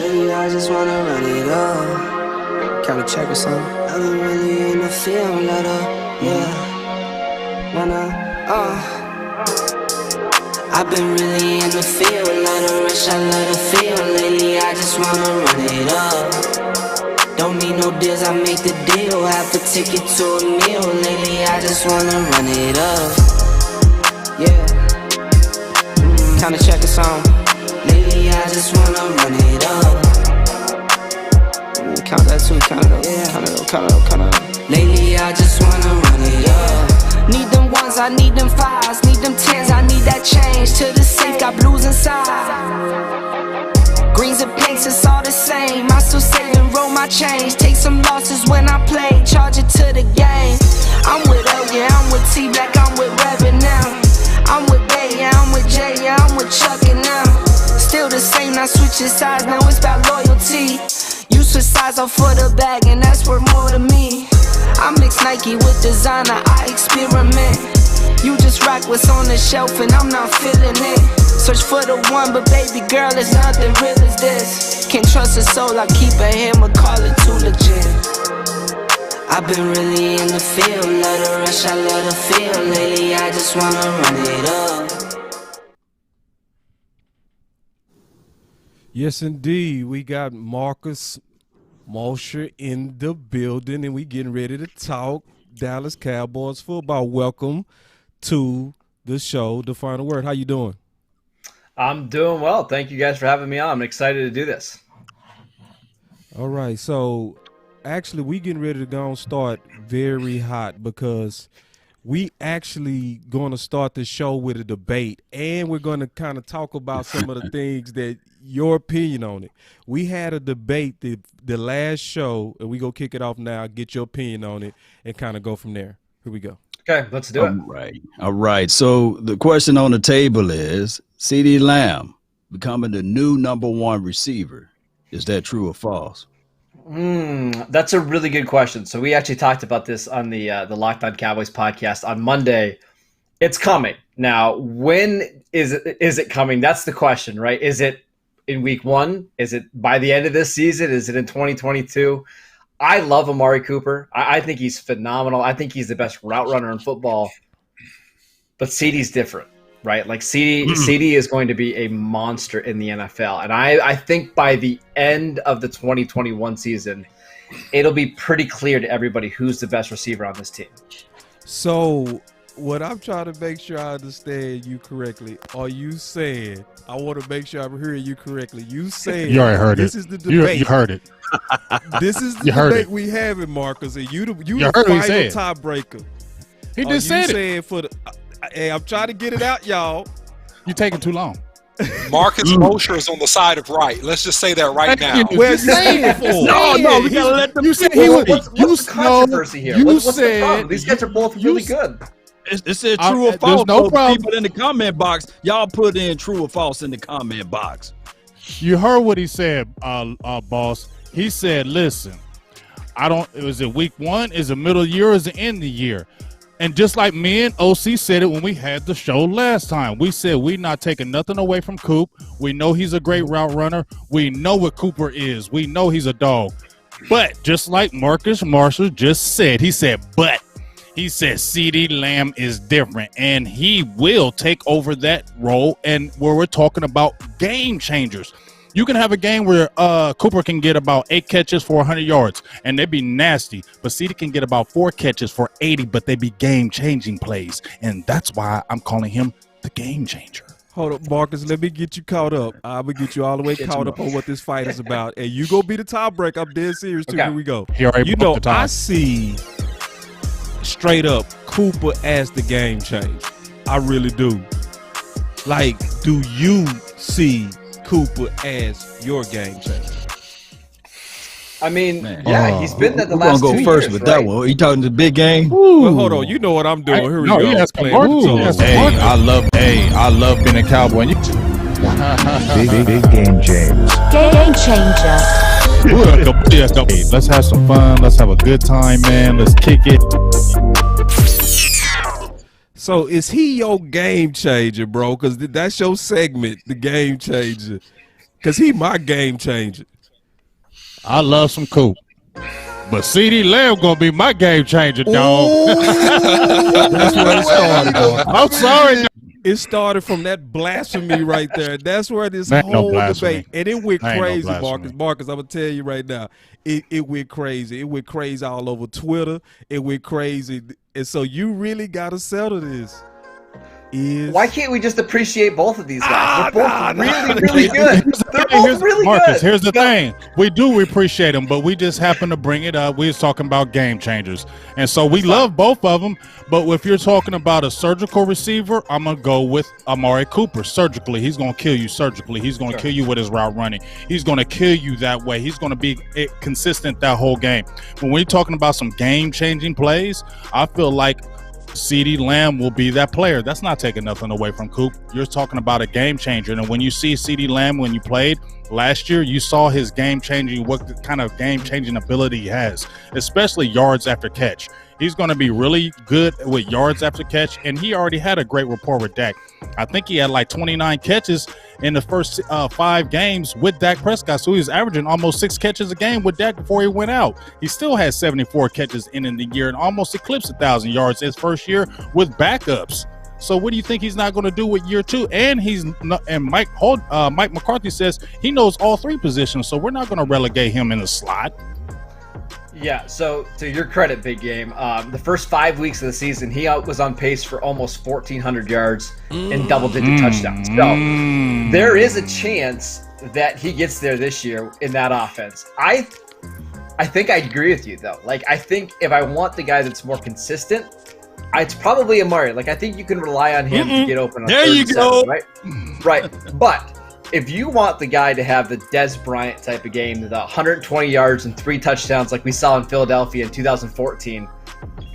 Lately I just wanna run it up. Can we check or something? I've been really in the field, let up, yeah. I've been really in the field, let her rush, I let her feel. Lately I just wanna run it up. Don't need no deals, I make the deal. Half a ticket to a meal. Lately I just wanna run it up. Yeah. Kinda check a song. Lately I just wanna run it up. Count that too, count it up, yeah. Count it up. Lately I just wanna run it up. Need them ones, I need them fives. Need them tens, I need that change. To the safe, got blues inside. Greens and pinks, it's all the same. I still save and roll my change. Take some losses when I play, charge it to the game. I'm with L, yeah, I'm with T Black, I'm with Reverend now. I'm with Bay, yeah, I'm with Jay, yeah, I'm with Chuck and now. Still the same, not switching sides, now it's about loyalty. You switch sides off for the bag, and that's worth more to me. I mix Nike with designer, I experiment. You just rock what's on the shelf, and I'm not feeling it. Search for the one, but baby girl, it's nothing real as this. Can't trust a soul, I keep a hammer, call it too legit. I've been really in the field, let her rush, I let her feel. Lately I just wanna run it up. Yes, indeed. We got Mosher in the building, and we getting ready to talk Dallas Cowboys football. Welcome to the show, The Final Word. How you doing? I'm doing well. Thank you guys for having me on. I'm excited to do this. All right. So, actually, we getting ready to go and start very hot because we actually going to start the show with a debate, and we're going to kind of talk about some of the things that your opinion on it. We had a debate the last show, and we go kick it off now, get your opinion on it, and kind of go from there. Here we go. Okay, let's do it. All right. So the question on the table is CeeDee Lamb becoming the new #1 receiver. Is that true or false? That's a really good question. So we actually talked about this on the Locked On Cowboys podcast on Monday. It's coming. Now, when is it coming? That's the question, right? Is it in week 1? Is it by the end of this season? Is it in 2022? I love Amari Cooper. I think he's phenomenal. I think he's the best route runner in football. But CeeDee's different, right? Like CeeDee is going to be a monster in the NFL. And I think by the end of the 2021 season, it'll be pretty clear to everybody who's the best receiver on this team. So what I'm trying to make sure I understand you correctly, are you saying, I want to make sure I'm hearing you correctly, you saying you already heard this it. is the debate. You heard it. This is the debate we having, Marcus, and you the final tiebreaker. He just said it. Saying for the, hey, I'm trying to get it out, y'all. You're taking too long. Marcus Mosher is on the side of right. Let's just say that right now. Where you saying for? No, we gotta let them. You said he was. What's the controversy here? What's the problem? These guys are both really good. It said true or false. No problem. People in the comment box, y'all put in true or false in the comment box. You heard what he said, boss. He said, "Listen, is it week 1? Is it middle of the year? Or is it end of the year?" And just like me and OC said it when we had the show last time, we said we're not taking nothing away from Coop. We know he's a great route runner. We know what Cooper is. We know he's a dog. But just like Marcus Marshall just said, he said CeeDee Lamb is different, and he will take over that role. And where we're talking about game changers. You can have a game where Cooper can get about 8 catches for 100 yards, and they'd be nasty. But CeeDee can get about 4 catches for 80, but they be game-changing plays. And that's why I'm calling him the game changer. Hold up, Marcus. Let me get you caught up. I'm going to get you all the way caught up on what this fight is about. And you going to be the tiebreaker. I'm dead serious, too. Okay. Here we go. You know, I see straight up Cooper as the game changer. I really do. Like, do you see Cooper as your game changer? I mean, he's been there the last 2 years. We're going to go first with that one. Are you talking the big game? Well, hold on. You know what I'm doing. Here we go. I love being a Cowboy. Big game changer. Game changer. Let's have some fun. Let's have a good time, man. Let's kick it. So is he your game changer, bro? Because that's your segment, the game changer. because he my game changer. I love some Coop. But CD Lamb gonna be my game changer, dog. That's where it started, dog. I'm sorry. It started from that blasphemy right there. That's where this Ain't no whole blasphemy. debate, and it went Ain't no crazy, blasphemy. Marcus, I'm gonna tell you right now, it went crazy. It went crazy all over Twitter. It went crazy, and so you really gotta settle this. Why can't we just appreciate both of these guys? They're both really Here's good. the They're thing, both really Marcus, good. here's the thing. We do appreciate them, but we just happen to bring it up. We was talking about game changers. And so we love both of them. But if you're talking about a surgical receiver, I'm going to go with Amari Cooper. Surgically, he's going to kill you surgically. He's going to kill you with his route running. He's going to kill you that way. He's going to be consistent that whole game. When we're talking about some game-changing plays, I feel like CD Lamb will be that player. That's not taking nothing away from Coop. You're talking about a game changer. And when you see CD Lamb when you played last year, you saw his game changing, what kind of game changing ability he has, especially yards after catch. He's going to be really good with yards after catch, and he already had a great rapport with Dak. I think he had like 29 catches in the first 5 games with Dak Prescott, so he was averaging almost 6 catches a game with Dak before he went out. He still had 74 catches in the year and almost eclipsed 1,000 yards his first year with backups. So what do you think he's not going to do with year 2? And Mike McCarthy says he knows all 3 positions, so we're not going to relegate him in the slot. Yeah, so to your credit, Big Game, the first 5 weeks of the season, he was on pace for almost 1,400 yards and double-digit touchdowns. So there is a chance that he gets there this year in that offense. I think I agree with you, though. Like, I think if I want the guy that's more consistent, it's probably Amari. Like, I think you can rely on him to get open on There you go. right? Right. But if you want the guy to have the Dez Bryant type of game, the 120 yards and 3 touchdowns like we saw in Philadelphia in 2014,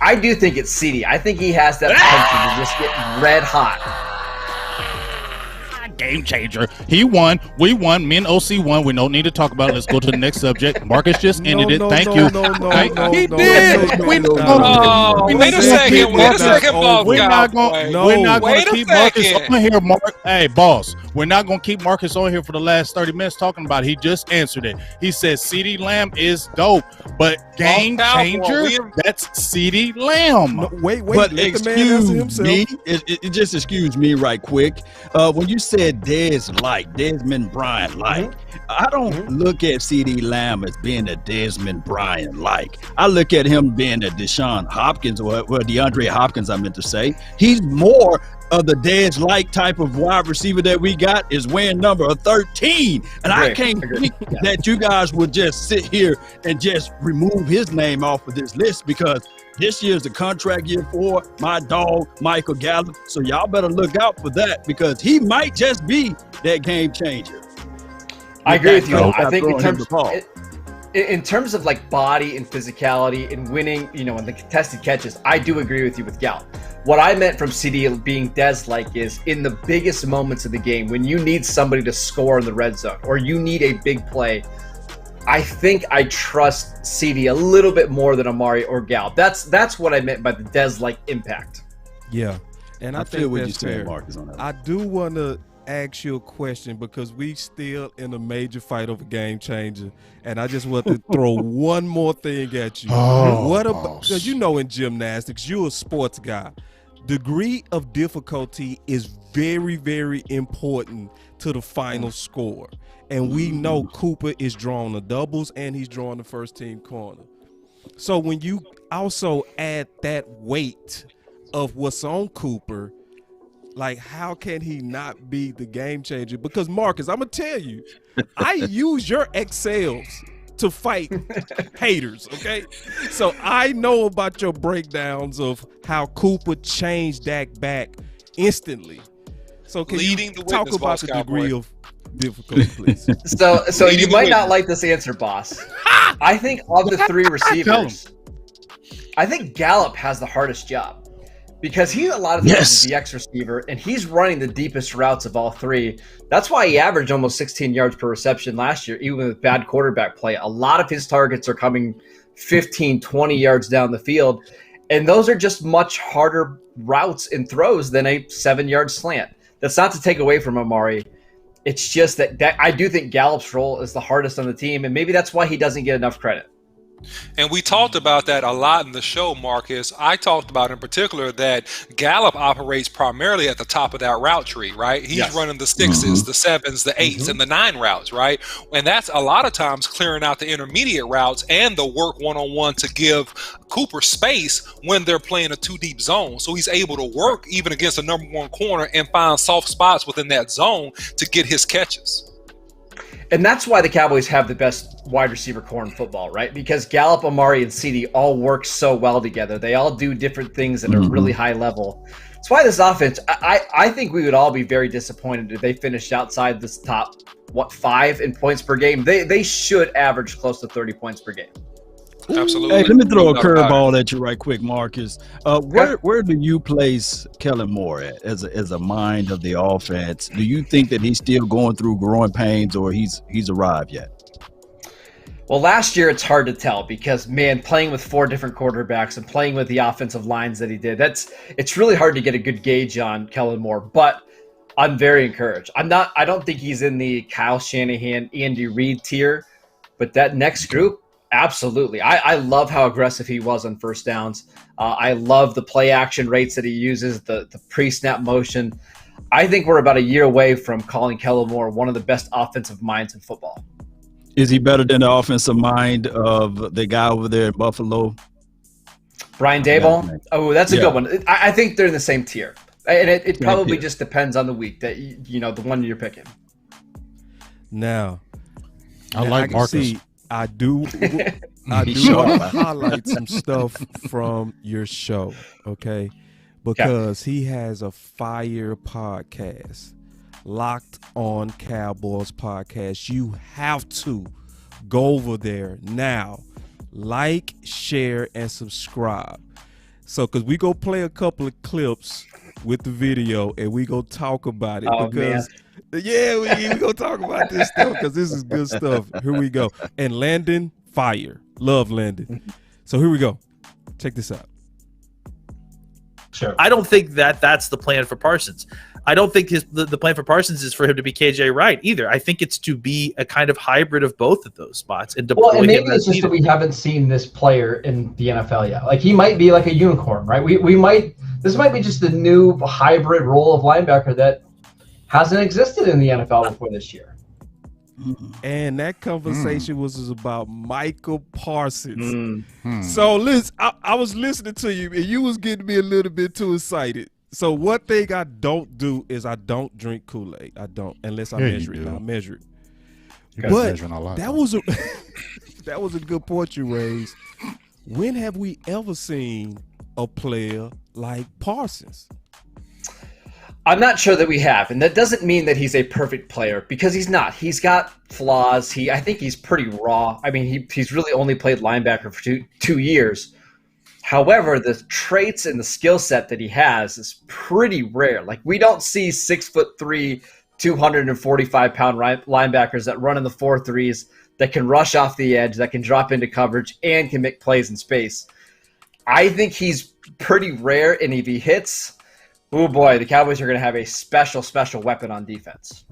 I do think it's CD. I think he has that potential to just get red hot. Game changer. He won. We won. Me and OC won. We don't need to talk about it. Let's go to the next subject. Marcus just ended it. Thank you. He did. Wait a second, boss. We're not going to keep Marcus on here, Hey, boss. We're not going to keep Marcus on here for the last 30 minutes talking about it. He just answered it. He said CD Lamb is dope, but game changer, that's CD Lamb. No, wait. But Let the man answer excuse himself. me, it just excuse me right quick. When you said Desmond Bryant I don't look at CD Lamb as being a Desmond Bryant I look at him being a DeAndre Hopkins, I meant to say. He's more of the Dez-like type of wide receiver that we got is wearing number 13. And I can't think that you guys would just sit here and just remove his name off of this list, because this year's the contract year for my dog, Michael Gallup. So y'all better look out for that, because he might just be that game changer. I agree with you. I think in terms of like body and physicality and winning, and the contested catches, I do agree with you with Gallup. What I meant from CD being Dez-like is in the biggest moments of the game, when you need somebody to score in the red zone or you need a big play, I think I trust CD a little bit more than Amari or Gallup. That's what I meant by the Dez-like impact. Yeah, and I feel think what that's you're saying, fair. Marcus, on that. I do want to ask you a question, because we still in a major fight over game changer, and I just want to throw one more thing at you. What about, because in gymnastics, you're a sports guy. Degree of difficulty is very, very important to the final score. And we know Cooper is drawing the doubles and he's drawing the first team corner. So when you also add that weight of what's on Cooper, like, how can he not be the game changer? Because Marcus, I'm gonna tell you, I use your Excels to fight haters, okay? So I know about your breakdowns of how Cooper changed Dak back instantly. So can you talk about the degree of difficulty, please? So you might not like this answer, boss. I think of the 3 receivers, I think Gallup has the hardest job, because he a lot of times is the X receiver, and he's running the deepest routes of all 3. That's why he averaged almost 16 yards per reception last year, even with bad quarterback play. A lot of his targets are coming 15, 20 yards down the field, and those are just much harder routes and throws than a 7-yard slant. That's not to take away from Amari. It's just that I do think Gallup's role is the hardest on the team, and maybe that's why he doesn't get enough credit. And we talked about that a lot in the show, Marcus. I talked about in particular that Gallup operates primarily at the top of that route tree, right? He's running the 6s, the 7s, the 8s, and the 9 routes, right? And that's a lot of times clearing out the intermediate routes and the work one-on-one to give Cooper space when they're playing a 2-deep zone. So he's able to work even against a number 1 corner and find soft spots within that zone to get his catches. And that's why the Cowboys have the best wide receiver core in football, right? Because Gallup, Amari, and CD all work so well together. They all do different things at a really high level. That's why this offense, I think we would all be very disappointed if they finished outside this top, 5 in points per game. They should average close to 30 points per game. Absolutely. Hey, let me throw a curveball at you right quick, Marcus. Where do you place Kellen Moore at as a mind of the offense? Do you think that he's still going through growing pains, or he's arrived yet? Well, last year it's hard to tell because, man, playing with 4 different quarterbacks and playing with the offensive lines that he did, it's really hard to get a good gauge on Kellen Moore. But I'm very encouraged. I don't think he's in the Kyle Shanahan, Andy Reid tier, but that next group. Absolutely. I love how aggressive he was on first downs. I love the play action rates that he uses, the pre-snap motion. I think we're about a year away from calling Kellen Moore one of the best offensive minds in football. Is he better than the offensive mind of the guy over there in Buffalo? Brian Daboll? Oh, that's a good one. I think they're in the same tier. And it probably just depends on the week that, the one you're picking. Now, I like Marcus. I do want to highlight some stuff from your show, okay? Because he has a fire podcast, Locked On Cowboys podcast. You have to go over there now, like, share, and subscribe. So, because we go play a couple of clips with the video, and we go talk about it. Man. Yeah, we gonna talk about this stuff because this is good stuff. Here we go. And Landon, fire. Love Landon. So here we go. Check this out. Sure. I don't think that's the plan for Parsons. I don't think the plan for Parsons is for him to be KJ Wright either. I think it's to be a kind of hybrid of both of those spots and deploy and maybe it's just that we haven't seen this player in the NFL yet. Like he might be like a unicorn, right? This might be just the new hybrid role of linebacker that hasn't existed in the NFL before this year. And that conversation was about Micah Parsons. So, Liz, I was listening to you, and you was getting me a little bit too excited. So, one thing I don't do is I don't drink Kool-Aid. I don't, unless I measure it. I measure it. But that was a good point you raised. When have we ever seen a player like Parsons? I'm not sure that we have, and that doesn't mean that he's a perfect player because he's not. He's got flaws. I think he's pretty raw. I mean, he's really only played linebacker for two years. However, the traits and the skill set that he has is pretty rare. Like we don't see 6'3", 245-pound linebackers that run in the 4.3s, that can rush off the edge, that can drop into coverage, and can make plays in space. I think he's pretty rare, and if he hits, oh boy, the Cowboys are going to have a special weapon on defense.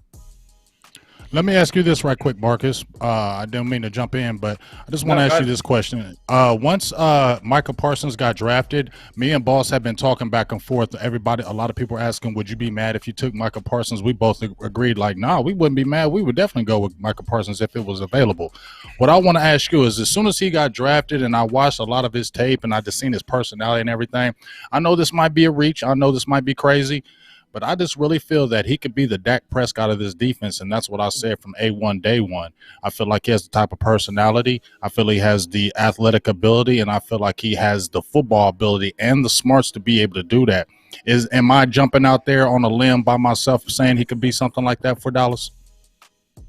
Let me ask you this right quick, Marcus. I didn't mean to jump in, but I just want to ask you this question. Once Micah Parsons got drafted, me and Boss have been talking back and forth. A lot of people are asking, would you be mad if you took Micah Parsons? We both agreed, like, nah, we wouldn't be mad. We would definitely go with Micah Parsons if it was available. What I want to ask you is, as soon as he got drafted and I watched a lot of his tape and I just seen his personality and everything, I know this might be a reach. I know this might be crazy. But I just really feel that he could be the Dak Prescott of this defense, and that's what I said from A1 day one. I feel like he has the type of personality. I feel he has the athletic ability, and I feel like he has the football ability and the smarts to be able to do that. Am I jumping out there on a limb by myself saying he could be something like that for Dallas?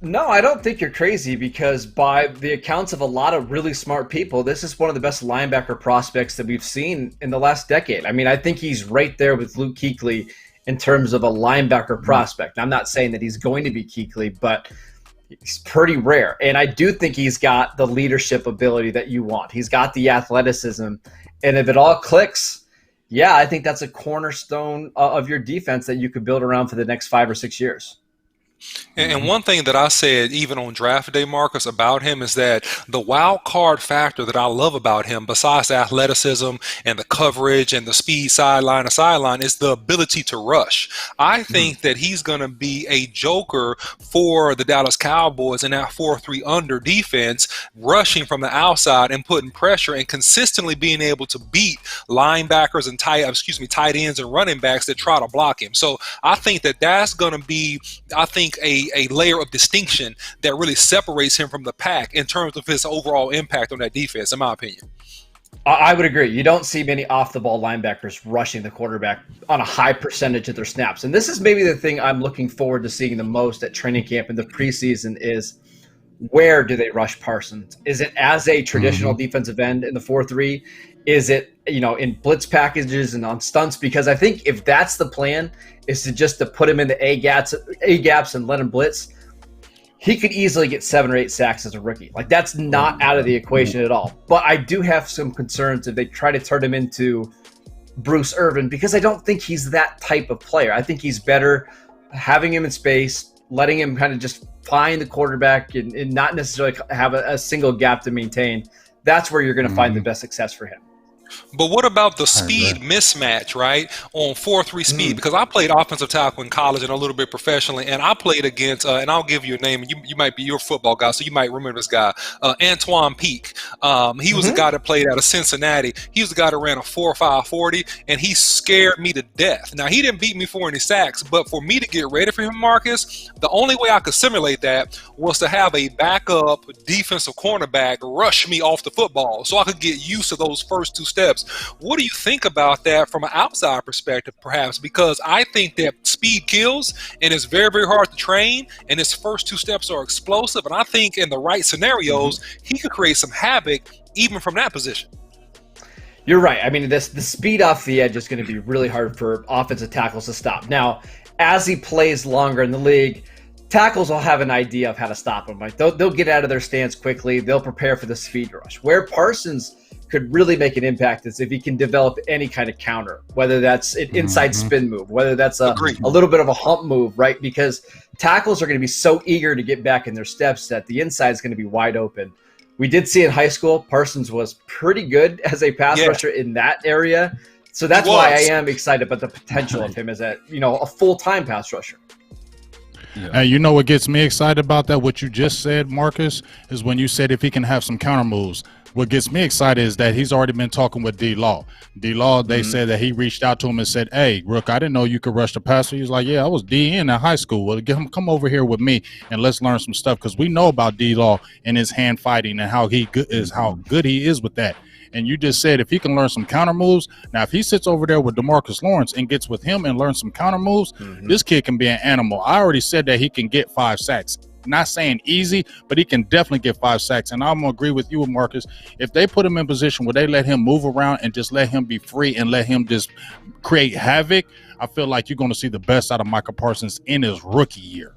No, I don't think you're crazy because by the accounts of a lot of really smart people, this is one of the best linebacker prospects that we've seen in the last decade. I mean, I think he's right there with Luke Kuechly in terms of a linebacker prospect. I'm not saying that he's going to be Kuechly, but he's pretty rare. And I do think he's got the leadership ability that you want. He's got the athleticism. And if it all clicks, yeah, I think that's a cornerstone of your defense that you could build around for the next 5 or 6 years. And one thing that I said, even on draft day, Marcus, about him is that the wild card factor that I love about him, besides the athleticism and the coverage and the speed sideline to sideline, is the ability to rush. I think that he's going to be a joker for the Dallas Cowboys in that 4-3 under defense, rushing from the outside and putting pressure and consistently being able to beat linebackers and tight ends and running backs that try to block him. So I think that that's going to be, a layer of distinction that really separates him from the pack in terms of his overall impact on that defense, in my opinion. I would agree. You don't see many off-the-ball linebackers rushing the quarterback on a high percentage of their snaps. And this is maybe the thing I'm looking forward to seeing the most at training camp in the preseason is where do they rush Parsons? Is it as a traditional defensive end in the 4-3? Is it, in blitz packages and on stunts? Because I think if that's the plan, is to put him in the A gaps and let him blitz, he could easily get 7 or 8 sacks as a rookie. Like, that's not out of the equation at all. But I do have some concerns if they try to turn him into Bruce Irvin, because I don't think he's that type of player. I think he's better having him in space, letting him kind of just find the quarterback and not necessarily have a single gap to maintain. That's where you're going to find the best success for him. But what about the speed mismatch, right, on 4-3 speed? Because I played offensive tackle in college and a little bit professionally, and I played against, and I'll give you a name, and you might be your football guy, so you might remember this guy, Antoine Peak. He was the guy that played out of Cincinnati. He was the guy that ran a 4.5 40, and he scared me to death. Now, he didn't beat me for any sacks, but for me to get ready for him, Marcus, the only way I could simulate that was to have a backup defensive cornerback rush me off the football so I could get used to those first 2 steps. What do you think about that from an outside perspective, perhaps? Because I think that speed kills, and it's very, very hard to train, and his first 2 steps are explosive. And I think in the right scenarios, he could create some havoc even from that position. You're right. I mean, the speed off the edge is going to be really hard for offensive tackles to stop. Now, as he plays longer in the league, tackles will have an idea of how to stop him. Like, they'll get out of their stance quickly. They'll prepare for the speed rush. Where Parsons could really make an impact is if he can develop any kind of counter, whether that's an inside spin move, whether that's a little bit of a hump move, right? Because tackles are going to be so eager to get back in their steps that the inside is going to be wide open. We did see in high school, Parsons was pretty good as a pass rusher in that area. So that's why I am excited about the potential of him as a full-time pass rusher. And you know what gets me excited about that, what you just said, Marcus, is when you said if he can have some counter moves. What gets me excited is that he's already been talking with D-Law. D-Law, they said that he reached out to him and said, "Hey, Rook, I didn't know you could rush the passer." He's like, "Yeah, I was DN in high school. Well, come over here with me and let's learn some stuff," because we know about D-Law and his hand fighting and how good he is with that. And you just said if he can learn some counter moves. Now, if he sits over there with DeMarcus Lawrence and gets with him and learns some counter moves, this kid can be an animal. I already said that he can get 5 sacks. Not saying easy, but he can definitely get 5 sacks. And I'm going to agree with you, Marcus. If they put him in position where they let him move around and just let him be free and let him just create havoc, I feel like you're going to see the best out of Micah Parsons in his rookie year.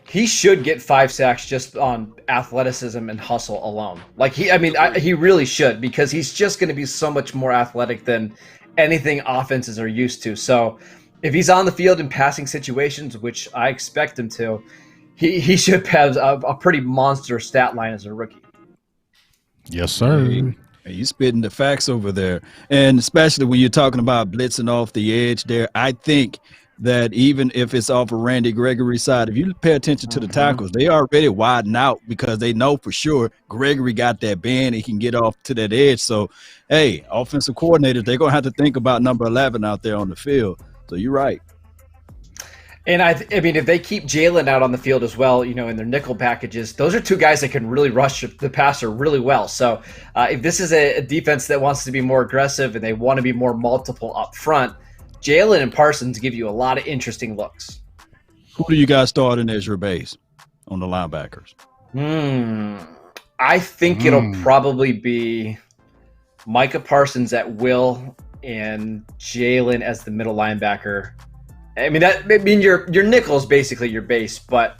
He should get 5 sacks just on athleticism and hustle alone. He really should, because he's just going to be so much more athletic than anything offenses are used to. So if he's on the field in passing situations, which I expect him to, he should have a pretty monster stat line as a rookie. Yes, sir. Hey, you spitting the facts over there. And especially when you're talking about blitzing off the edge there, I think that even if it's off of Randy Gregory's side, if you pay attention to the tackles, they already widen out because they know for sure Gregory got that bend. He can get off to that edge. So, hey, offensive coordinators, they're going to have to think about number 11 out there on the field. So you're right. And I mean, if they keep Jalen out on the field as well, in their nickel packages, those are 2 guys that can really rush the passer really well. So if this is a defense that wants to be more aggressive and they want to be more multiple up front, Jalen and Parsons give you a lot of interesting looks. Who do you guys start in as your base on the linebackers? I think it'll probably be Micah Parsons at will and Jalen as the middle linebacker. I mean, your nickel is basically your base, but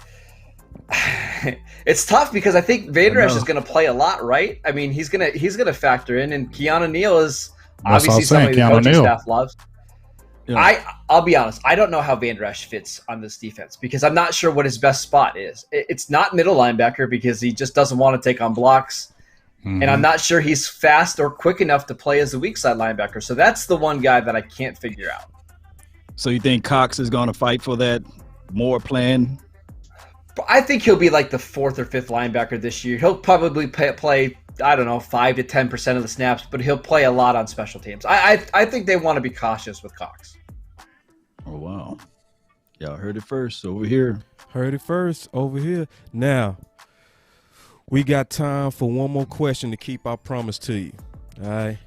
it's tough because I think Vander Esch is going to play a lot, right? I mean, he's gonna factor in, and Keanu Neal is obviously somebody the coaching staff loves. Yeah. I'll be honest. I don't know how Van Der Esch fits on this defense because I'm not sure what his best spot is. It's not middle linebacker because he just doesn't want to take on blocks. And I'm not sure he's fast or quick enough to play as a weak side linebacker. So that's the one guy that I can't figure out. So you think Cox is going to fight for that Moore plan? I think he'll be like the 4th or 5th linebacker this year. He'll probably play I don't know, 5 to 10% of the snaps, but he'll play a lot on special teams. I think they want to be cautious with Cox. Oh, wow. Y'all heard it first over here. Heard it first over here. Now, we got time for one more question to keep our promise to you. All right.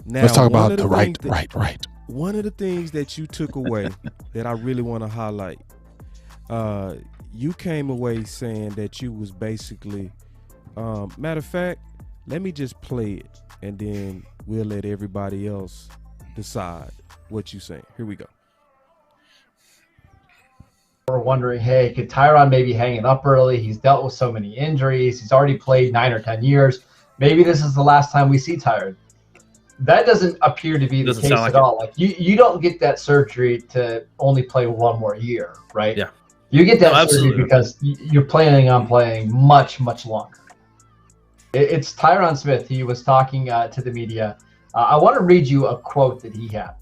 Now, Let's talk about the right. One of the things that you took away that I really want to highlight, you came away saying that you was basically, matter of fact, let me just play it, and then we'll let everybody else decide what you saying. Here we go. We're wondering, hey, could Tyron maybe hanging up early? He's dealt with so many injuries. He's already played 9 or 10 years. Maybe this is the last time we see Tyron. That doesn't appear to be the case at all. Like you don't get that surgery to only play one more year, right? Yeah. You get that surgery because you're planning on playing much, much longer. It's Tyron Smith. He was talking to the media. I want to read you a quote that he had.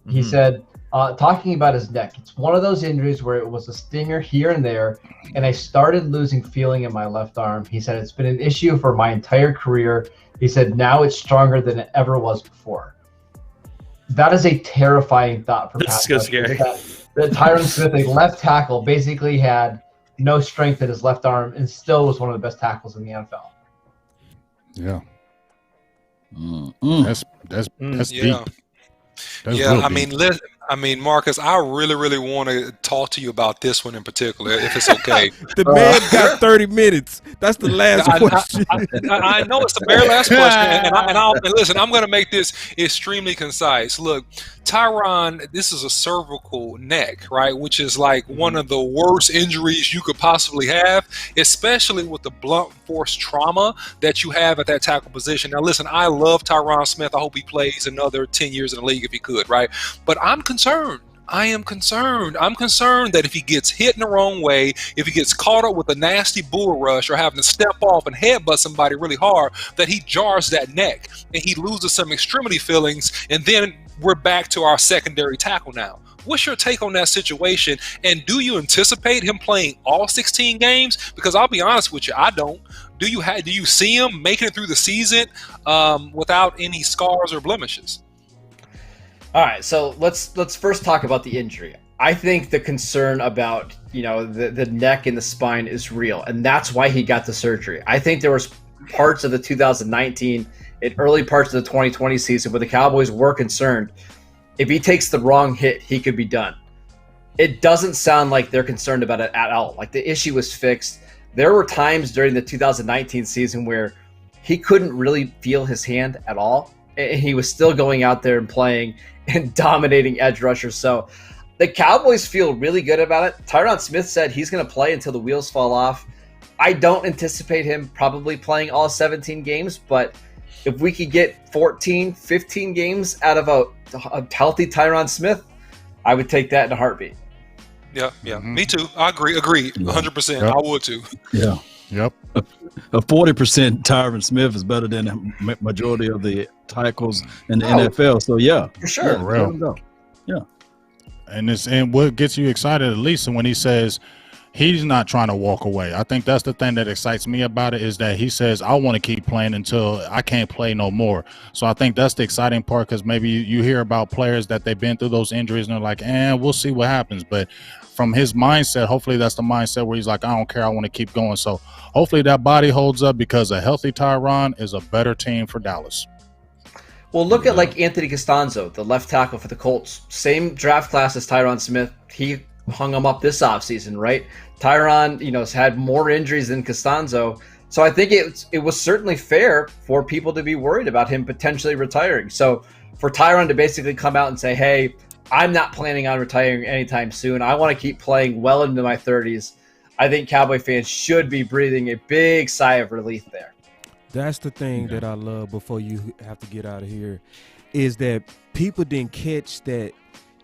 He said, talking about his neck, it's one of those injuries where it was a stinger here and there, and I started losing feeling in my left arm. He said, it's been an issue for my entire career. He said, now it's stronger than it ever was before. That is a terrifying thought for That's so scary. That Tyron Smith, a left tackle, basically had no strength in his left arm and still was one of the best tackles in the NFL. Yeah. That's deep. That's yeah, I mean, Marcus, I really want to talk to you about this one in particular, if it's okay. The man got 30 minutes. That's the last question. I know it's the very last question, and listen, I'm going to make this extremely concise. Look, Tyron, this is a cervical neck, right, which is like one of the worst injuries you could possibly have, especially with the blunt force trauma that you have at that tackle position. Now, listen, I love Tyron Smith. I hope he plays another 10 years in the league if he could, right? But I'm concerned. I am concerned. I'm concerned that if he gets hit in the wrong way, if he gets caught up with a nasty bull rush or having to step off and headbutt somebody really hard, that he jars that neck and he loses some extremity feelings, and then we're back to our secondary tackle now. What's your take on that situation? And do you anticipate him playing all 16 games? Because I'll be honest with you, I don't. Do you see him making it through the season without any scars or blemishes? All right, so let's first talk about the injury. I think the concern about the neck and the spine is real, and that's why he got the surgery. I think there was parts of the 2019 and early parts of the 2020 season where the Cowboys were concerned if he takes the wrong hit, he could be done. It doesn't sound like they're concerned about it at all. Like the issue was fixed. There were times during the 2019 season where he couldn't really feel his hand at all, and he was still going out there and playing and dominating edge rushers. So the Cowboys feel really good about it. Tyron Smith said he's going to play until the wheels fall off. I don't anticipate him probably playing all 17 games, but if we could get 14, 15 games out of a healthy Tyron Smith, I would take that in a heartbeat. Yeah, me too. I agree, 100%. Yep. I would too. Yeah. Yep. A 40% Tyron Smith is better than a majority of the tackles in the NFL. So yeah, for sure. Yeah. And what gets you excited, at least, when he says he's not trying to walk away. I think that's the thing that excites me about it, is that he says, I want to keep playing until I can't play no more. So I think that's the exciting part, because maybe you hear about players that they've been through those injuries and they're like, we'll see what happens. But from his mindset, hopefully that's the mindset where he's like, I don't care, I want to keep going. So hopefully that body holds up, because a healthy Tyron is a better team for Dallas. Well, look at like Anthony Costanzo, the left tackle for the Colts. Same draft class as Tyron Smith. He hung him up this offseason, right? Tyron, has had more injuries than Costanzo. So I think it was certainly fair for people to be worried about him potentially retiring. So for Tyron to basically come out and say, hey, I'm not planning on retiring anytime soon. I want to keep playing well into my 30s. I think Cowboy fans should be breathing a big sigh of relief there. That's the thing that I love before you have to get out of here, is that people didn't catch that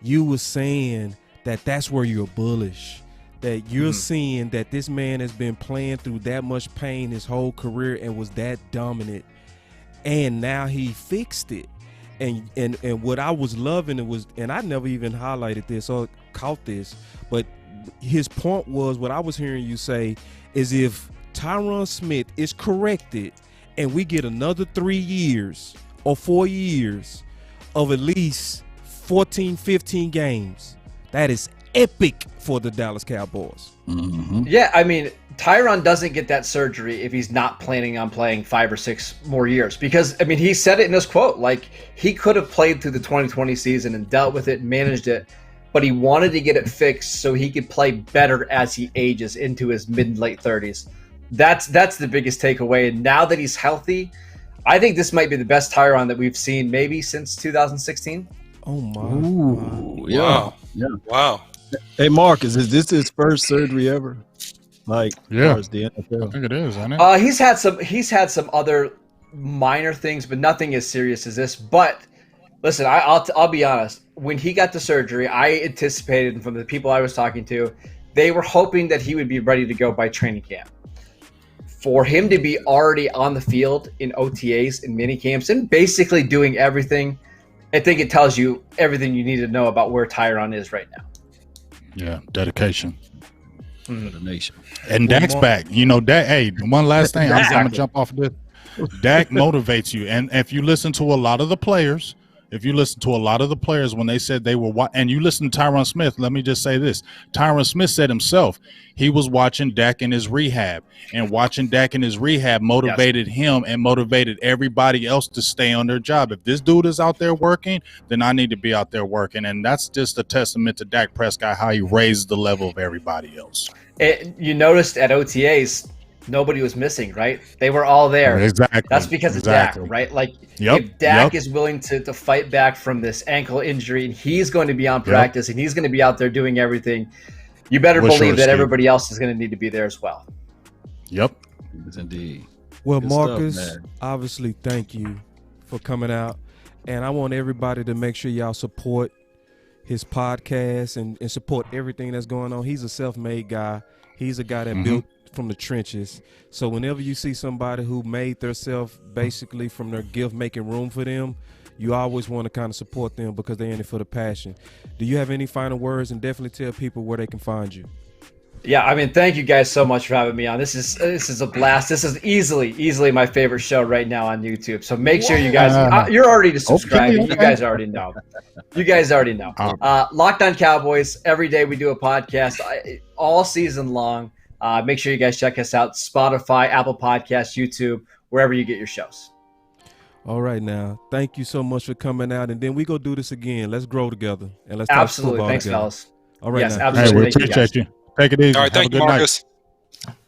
you were saying that that's where you're bullish, that you're seeing that this man has been playing through that much pain his whole career and was that dominant, and now he fixed it. And what I was loving, it was, and I never even highlighted this or caught this, but his point was, what I was hearing you say is, if Tyron Smith is corrected and we get another 3 years or 4 years of at least 14, 15 games, that is epic for the Dallas Cowboys. Yeah, I mean, Tyron doesn't get that surgery if he's not planning on playing 5 or 6 more years, because, I mean, he said it in his quote, like, he could have played through the 2020 season and dealt with it and managed it, but he wanted to get it fixed so he could play better as he ages into his mid-late 30s. That's the biggest takeaway. And now that he's healthy, I think this might be the best Tyron that we've seen maybe since 2016. Oh my! Ooh, yeah. Wow. Yeah. Wow. Hey, Marcus, is this his first surgery ever? Like, Yeah. as far as the I NFL? think it is, isn't it? He's had some other minor things, but nothing as serious as this. But listen, I'll be honest. When he got the surgery, I anticipated, and from the people I was talking to, they were hoping that he would be ready to go by training camp. For him to be already on the field in OTAs and mini camps and basically doing everything, I think it tells you everything you need to know about where Tyron is right now. Yeah, dedication. The nation. And Dak's back. You know, Dak, hey, one last thing. I'm going to jump off of this. Dak motivates you. And if you listen to a lot of the players, when they said they were, and you listen to Tyron Smith, let me just say this. Tyron Smith said himself, he was watching Dak in his rehab, and watching Dak in his rehab motivated him and motivated everybody else to stay on their job. If this dude is out there working, then I need to be out there working. And that's just a testament to Dak Prescott, how he raised the level of everybody else. You noticed at OTAs, nobody was missing, right? They were all there. Exactly. That's because of Dak, right? Like, if Dak is willing to fight back from this ankle injury, and he's going to be on practice, and he's going to be out there doing everything, you better believe that everybody else is going to need to be there as well. Yep. Yes, indeed. Well, Good Marcus, stuff, man. obviously, thank you for coming out. And I want everybody to make sure y'all support his podcast and support everything that's going on. He's a self-made guy. He's a guy that built from the trenches. So whenever you see somebody who made themselves basically from their gift, making room for them, you always want to kind of support them because they're in it for the passion. Do you have any final words? And definitely tell people where they can find you. Yeah, I mean, thank you guys so much for having me on. This is a blast. This is easily my favorite show right now on YouTube. So make sure you guys, you're already subscribing. Okay. You guys already know. Locked On Cowboys. Every day we do a podcast all season long. Make sure you guys check us out. Spotify, Apple Podcasts, YouTube, wherever you get your shows. All right, now. Thank you so much for coming out. And then we go do this again. Let's grow together. And let's talk Absolutely. football Thanks, together. fellas. All right, Yes, now. absolutely. Hey, we Thank you, appreciate guys. you. Take it easy. All right, Have thank a you, good night. Marcus.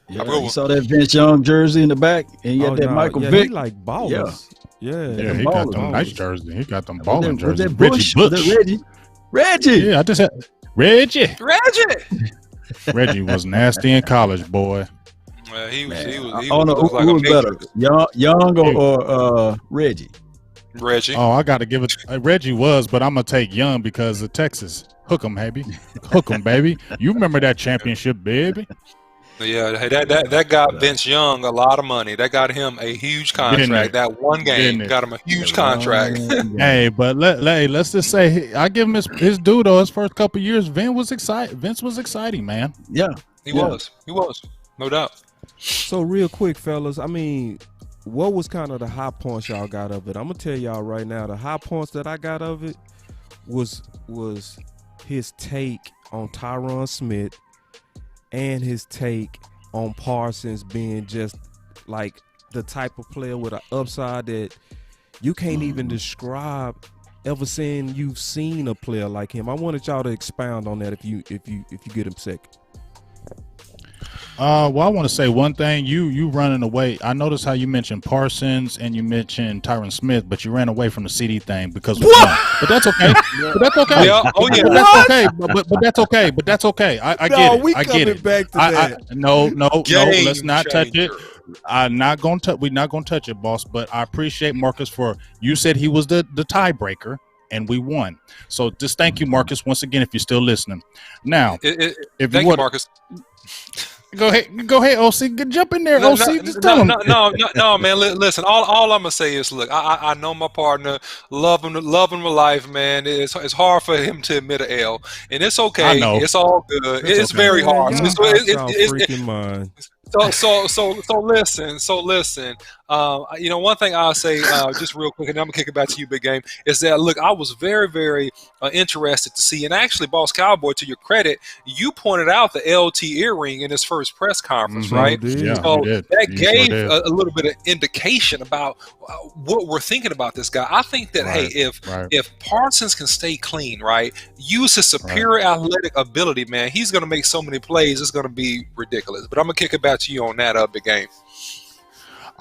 Yeah, you saw that Vince Young jersey in the back, and you got that no. Michael Yeah, Vick. he like ballers. Yeah. Yeah, he got Ballers. them nice jerseys. He got them Was balling that jerseys. Bush? Was that Reggie? Yeah, I just had Reggie. Reggie. Reggie was nasty in college, boy. He Man, was I don't know like who a was better, matrix. Young or Reggie. Reggie. Oh, I got to give it. Reggie was, but I'm gonna take Young because of Texas. Hook 'em, baby. Hook 'em, baby. You remember that championship, baby? Yeah, hey, that got Vince Young a lot of money. That got him a huge contract. That one game got him a huge contract. Hey, but let's just say I give him his due though. His first couple years, Vince was exciting, man. Yeah, He was, no doubt. So real quick, fellas, I mean, what was kind of the high points y'all got of it? I'm gonna tell y'all right now, the high points that I got of it was his take on Tyron Smith and his take on Parsons being just like the type of player with an upside that you can't even describe ever saying you've seen a player like him. I wanted y'all to expound on that if you get him sick. Well, I want to say one thing. You running away. I noticed how you mentioned Parsons and you mentioned Tyron Smith, but you ran away from the CD thing because but that's okay. But that's okay. Yeah. Oh yeah. But that's okay. But that's okay. But that's okay. I get it. I get it. Back to that. No. Let's not touch it. changer. We're not gonna touch it, boss. But I appreciate Marcus for you said he was the tiebreaker. and we won. So just thank you, Marcus, once again, if you're still listening. Now, if thank you, Marcus. Go ahead, OC. Jump in there, OC. Just tell him. No, man. Listen, all I'm gonna say is, look, I know my partner, love him to life, man. It's hard for him to admit an L, and it's okay. I know. It's all good. It's okay. very hard. Freaking mind. So listen. One thing I'll say just real quick, and I'm gonna kick it back to you, Big Game, is that look, I was very, very interested to see, and actually, Boss Cowboy, to your credit, you pointed out the LT earring in his first press conference, right? Yeah, so that he gave sure a little bit of indication about what we're thinking about this guy. I think that if Parsons can stay clean, right, use his superior athletic ability, man, he's gonna make so many plays, it's gonna be ridiculous. But I'm gonna kick it back to you on that, Big Game.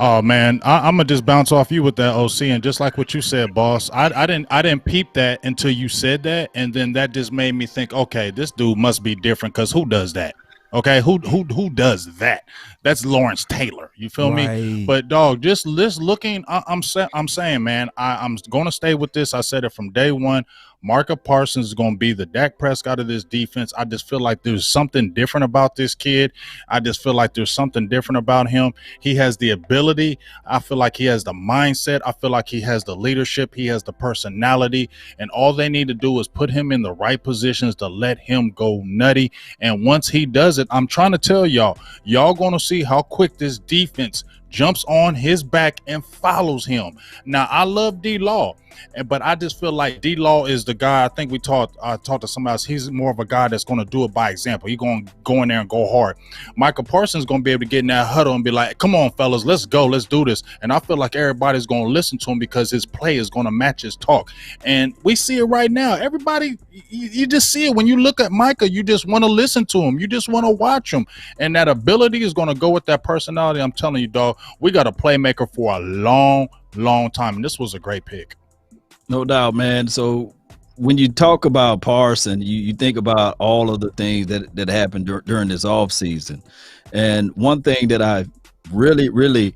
Oh man, I'm gonna just bounce off you with that, OC, and just like what you said, boss. I didn't peep that until you said that, and then that just made me think, okay, this dude must be different, because who does that? Okay, who does that? That's Lawrence Taylor. You feel me? But dog, just looking, I'm saying, man, I'm gonna stay with this. I said it from day one. Micah Parsons is going to be the Dak Prescott of this defense. I just feel like there's something different about this kid. I just feel like there's something different about him. He has the ability. I feel like he has the mindset. I feel like he has the leadership. He has the personality. And all they need to do is put him in the right positions to let him go nutty. And once he does it, I'm trying to tell y'all going to see how quick this defense jumps on his back and follows him. Now, I love D-Law, but I just feel like D-Law is the guy. I think we talked to somebody else. He's more of a guy that's going to do it by example. He's going to go in there and go hard. Micah Parsons is going to be able to get in that huddle and be like, come on, fellas, let's go. Let's do this. And I feel like everybody's going to listen to him because his play is going to match his talk. And we see it right now. Everybody, you just see it. When you look at Micah, you just want to listen to him. You just want to watch him. And that ability is going to go with that personality. I'm telling you, dog, we got a playmaker for a long time. And this was a great pick. No doubt, man. So when you talk about Parsons, you think about all of the things that happened during this offseason. And one thing that I really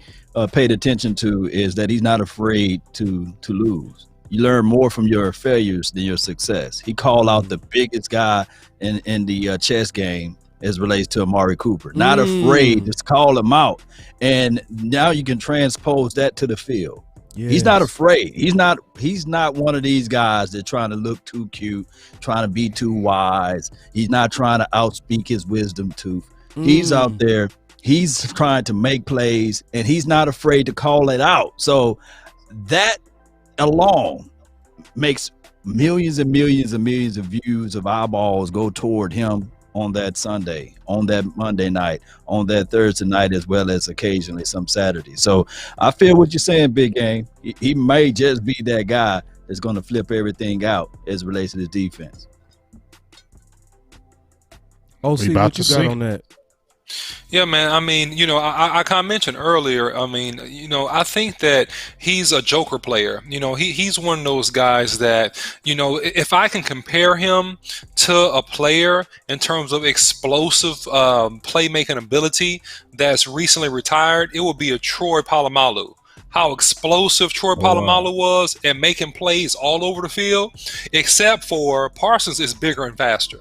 paid attention to is that he's not afraid to lose. You learn more from your failures than your success. He called out the biggest guy in the chess game as relates to Amari Cooper. Not afraid, just call him out. And now you can transpose that to the field. Yes. He's not afraid. He's not one of these guys that trying to look too cute, trying to be too wise. He's not trying to outspeak his wisdom tooth. He's out there. He's trying to make plays, and he's not afraid to call it out. So that alone makes millions and millions and millions of views of eyeballs go toward him on that Sunday, on that Monday night, on that Thursday night, as well as occasionally some Saturday. So I feel what you're saying, Big Game. He may just be that guy that's going to flip everything out as it relates to his defense. OC, what you got on that? Yeah, man. I mean, I kind of mentioned earlier, I think that he's a joker player. He's one of those guys that, if I can compare him to a player in terms of explosive playmaking ability that's recently retired, it would be a Troy Polamalu. How explosive Troy Polamalu was and making plays all over the field, except for Parsons is bigger and faster.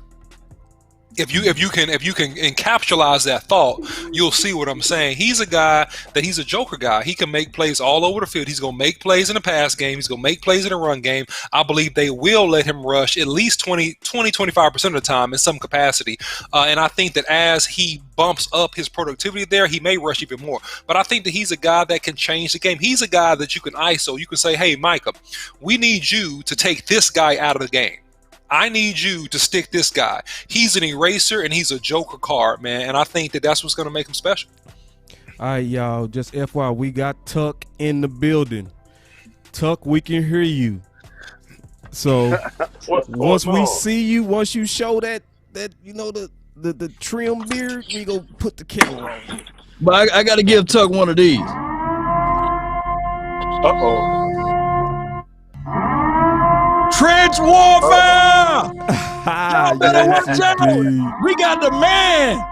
If you can encapsulate that thought, you'll see what I'm saying. He's a guy that he's a joker guy. He can make plays all over the field. He's going to make plays in the pass game. He's going to make plays in the run game. I believe they will let him rush at least 25% of the time in some capacity. And I think that as he bumps up his productivity there, he may rush even more. But I think that he's a guy that can change the game. He's a guy that you can ISO. You can say, hey, Micah, we need you to take this guy out of the game. I need you to stick this guy. He's an eraser and he's a joker card, man. And I think that that's what's going to make him special. All right, y'all. Just FYI, we got Tuck in the building. Tuck, we can hear you. So once we see you, once you show that the trim beard, we go put the camera on. But I got to give Tuck one of these. Trench warfare! Y'all better watch out! We got the man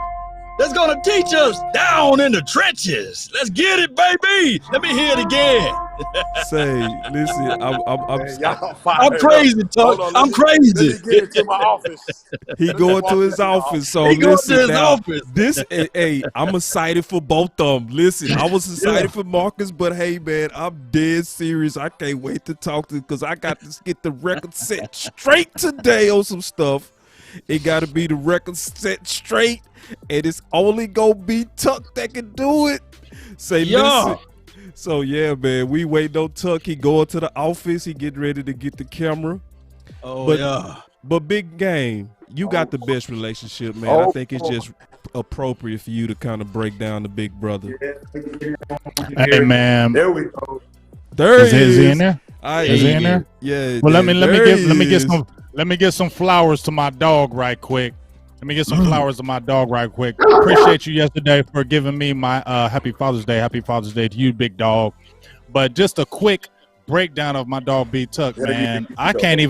that's gonna teach us down in the trenches. Let's get it, baby! Let me hear it again. Say, listen, I'm crazy, Tuck. I'm crazy. Let me get into my office. He going to his office. So He going listen to his now, office. this, hey, I'm excited for both of them. Listen, I was excited for Marcus, but hey, man, I'm dead serious. I can't wait to talk to because I got to get the record set straight today on some stuff. It got to be the record set straight, and it's only gonna be Tuck that can do it. Say, listen. So yeah, man, we waiting on Tuck. He going to the office. He getting ready to get the camera. But big game, you got the best relationship, man. I think it's just appropriate for you to kind of break down the big brother. Hey man, There we go. There is he in there? Is he in there? Yeah. Well, let me get some flowers to my dog right quick. Let me get some flowers to my dog right quick. Appreciate you yesterday for giving me my happy Father's Day. Happy Father's Day to you, big dog. But just a quick breakdown of my dog B Tuck, man. I can't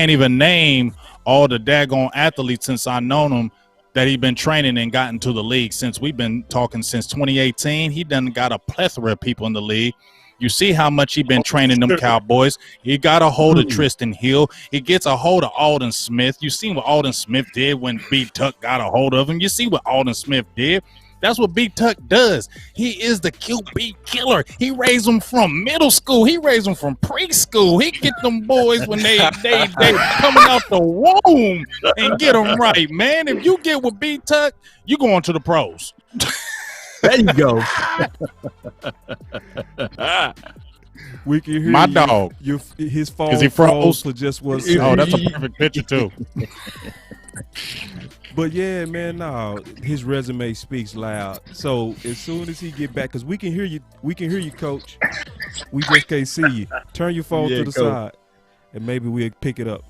even name all the daggone athletes since I known him that he been training and gotten to the league. Since we've been talking since 2018, he done got a plethora of people in the league. You see how much he been training them Cowboys. He got a hold of Tristan Hill. He gets a hold of Alden Smith. You seen what Alden Smith did when B Tuck got a hold of him. You see what Alden Smith did. That's what B Tuck does. He is the QB killer. He raised them from middle school. He raised them from preschool. He get them boys when they coming out the womb and get them right, man. If you get with B Tuck, you going to the pros. There you go. We can hear my you. dog. His phone Is he froze for just 1 Oh, second. that's a perfect picture too. But yeah, man, his resume speaks loud. So as soon as he get back, because we can hear you, Coach. We just can't see you. Turn your phone to the side, and maybe we'll pick it up.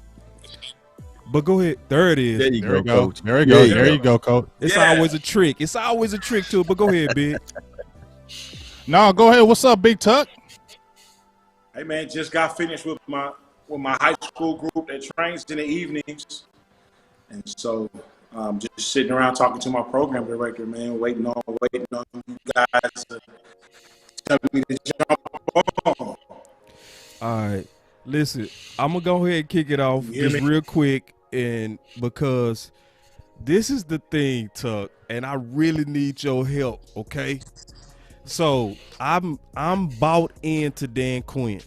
But go ahead. There it is. There you go, Coach. There you go. There you go, Coach. It's always a trick. It's always a trick to it. But go ahead, Big. No, go ahead. What's up, Big Tuck? Hey man, just got finished with my high school group that trains in the evenings, and so just sitting around talking to my program director, man, waiting on you guys to tell me to jump on. All right. Listen, I'm gonna go ahead and kick it off just real quick, and because this is the thing, Tuck, and I really need your help, okay? So I'm bought into Dan Quinn,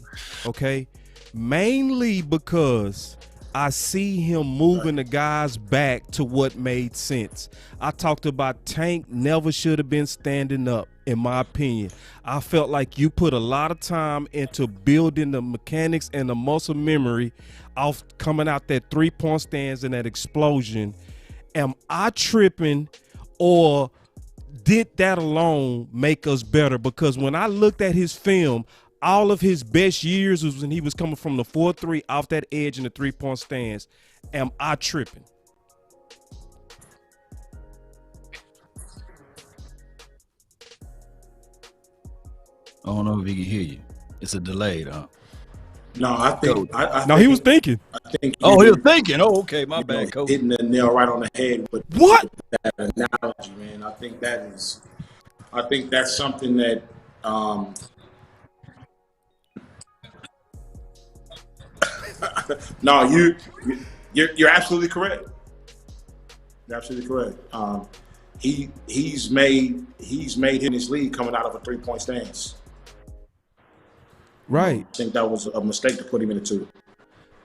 okay? Mainly because I see him moving the guys back to what made sense. I talked about Tank never should have been standing up, in my opinion. I felt like you put a lot of time into building the mechanics and the muscle memory off coming out that three-point stance and that explosion. Am I tripping, or did that alone make us better? Because when I looked at his film, all of his best years was when he was coming from the 4-3 off that edge in the three-point stance. Am I tripping? I don't know if he can hear you. It's a delayed, huh? No, I think. He was thinking. I think. Oh, he was thinking. Oh, okay, my bad, Coach. Hitting the nail right on the head with What? that analogy, man. I think that's something that. No, you're absolutely correct. You're absolutely correct. He's made in his league coming out of a 3-point stance. Right. I think that was a mistake to put him into.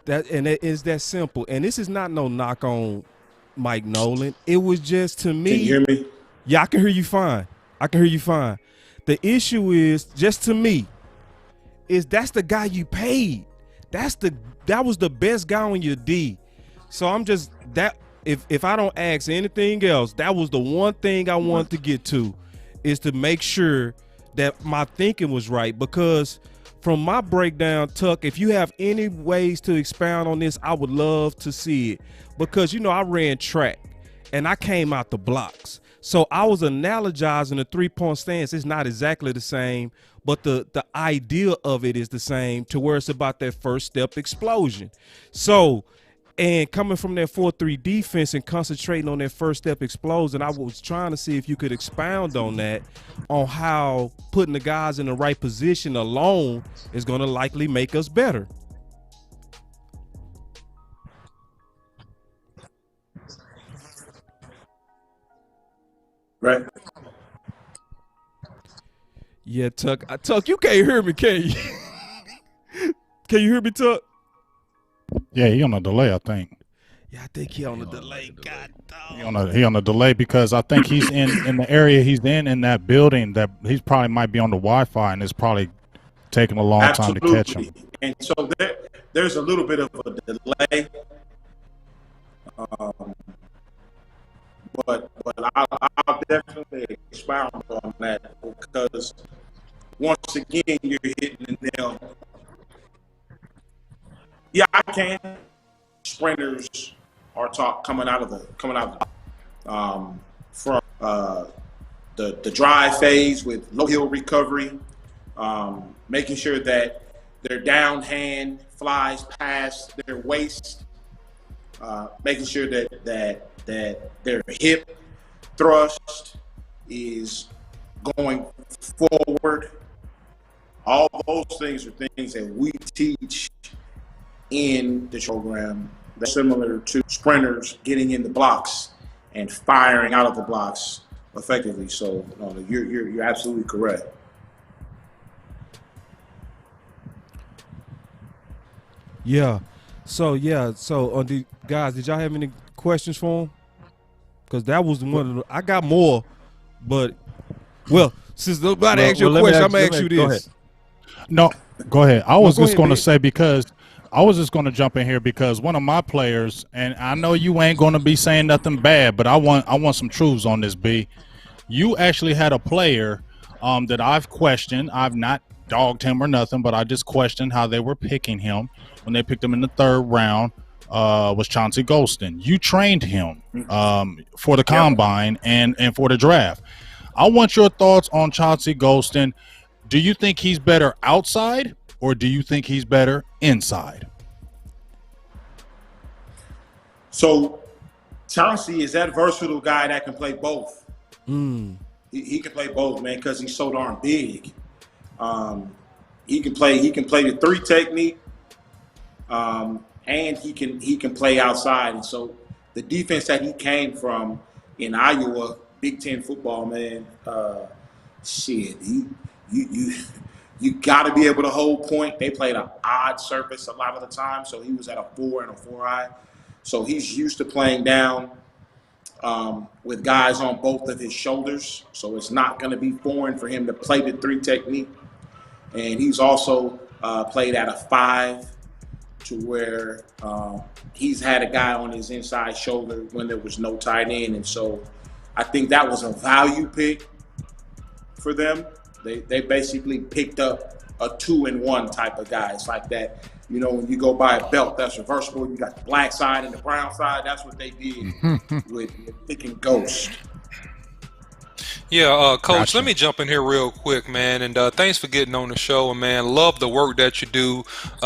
It is that simple. And this is not no knock on Mike Nolan. It was just, to me. Can you hear me? Yeah, I can hear you fine. The issue is, just to me, is that's the guy you paid. That was the best guy on your D. So I'm just that. If I don't ask anything else, that was the one thing I wanted to get to, is to make sure that my thinking was right. Because from my breakdown, Tuck, if you have any ways to expound on this, I would love to see it. Because, I ran track and I came out the blocks. So I was analogizing the 3-point stance. It's not exactly the same, but the idea of it is the same, to where it's about that first step explosion. So And coming from that 4-3 defense and concentrating on that first step explosion, I was trying to see if you could expound on that, on how putting the guys in the right position alone is going to likely make us better. Right. Yeah, Tuck. Tuck, you can't hear me, can you? Can you hear me, Tuck? Yeah, he on a delay, I think. Yeah, I think he on the delay. God He on a delay because I think he's in the area he's in that building that he's probably might be on the Wi-Fi and it's probably taking a long time to catch him. And so there's a little bit of a delay. But I'll definitely expound on that because once again you're hitting the nail. Yeah, I can. Sprinters are taught coming out of from the drive phase with low heel recovery, making sure that their down hand flies past their waist, making sure that their hip thrust is going forward. All those things are things that we teach in the program. That's similar to sprinters getting in the blocks and firing out of the blocks effectively. So you're absolutely correct. Yeah. So guys, did y'all have any questions for him? Because that was one of the, I got more, but since nobody asked you a question, I'm gonna ask you this. Go ahead. No, go ahead. I was just going to say because I was just going to jump in here because one of my players, and I know you ain't going to be saying nothing bad, but I want some truths on this, B. You actually had a player that I've questioned. I've not dogged him or nothing, but I just questioned how they were picking him when they picked him in the 3rd round. Was Chauncey Golston. You trained him for the combine and for the draft. I want your thoughts on Chauncey Golston. Do you think he's better outside or do you think he's better inside? So Chauncey is that versatile guy that can play both. He can play both, man, because he's so darn big. He can play the 3 technique, and he can play outside. And so the defense that he came from in Iowa, Big Ten football, man, you got to be able to hold point. They played an odd surface a lot of the time, so he was at a 4 and a 4-eye. So he's used to playing down with guys on both of his shoulders. So it's not going to be foreign for him to play the 3 technique. And he's also played at a 5 to where he's had a guy on his inside shoulder when there was no tight end. And so I think that was a value pick for them. They basically picked up a 2-in-1 type of guy. It's like that, when you go buy a belt that's reversible, you got the black side and the brown side. That's what they did with picking Ghost. Yeah, Coach, Gotcha. Let me jump in here real quick, man. And thanks for getting on the show. And, man, love the work that you do.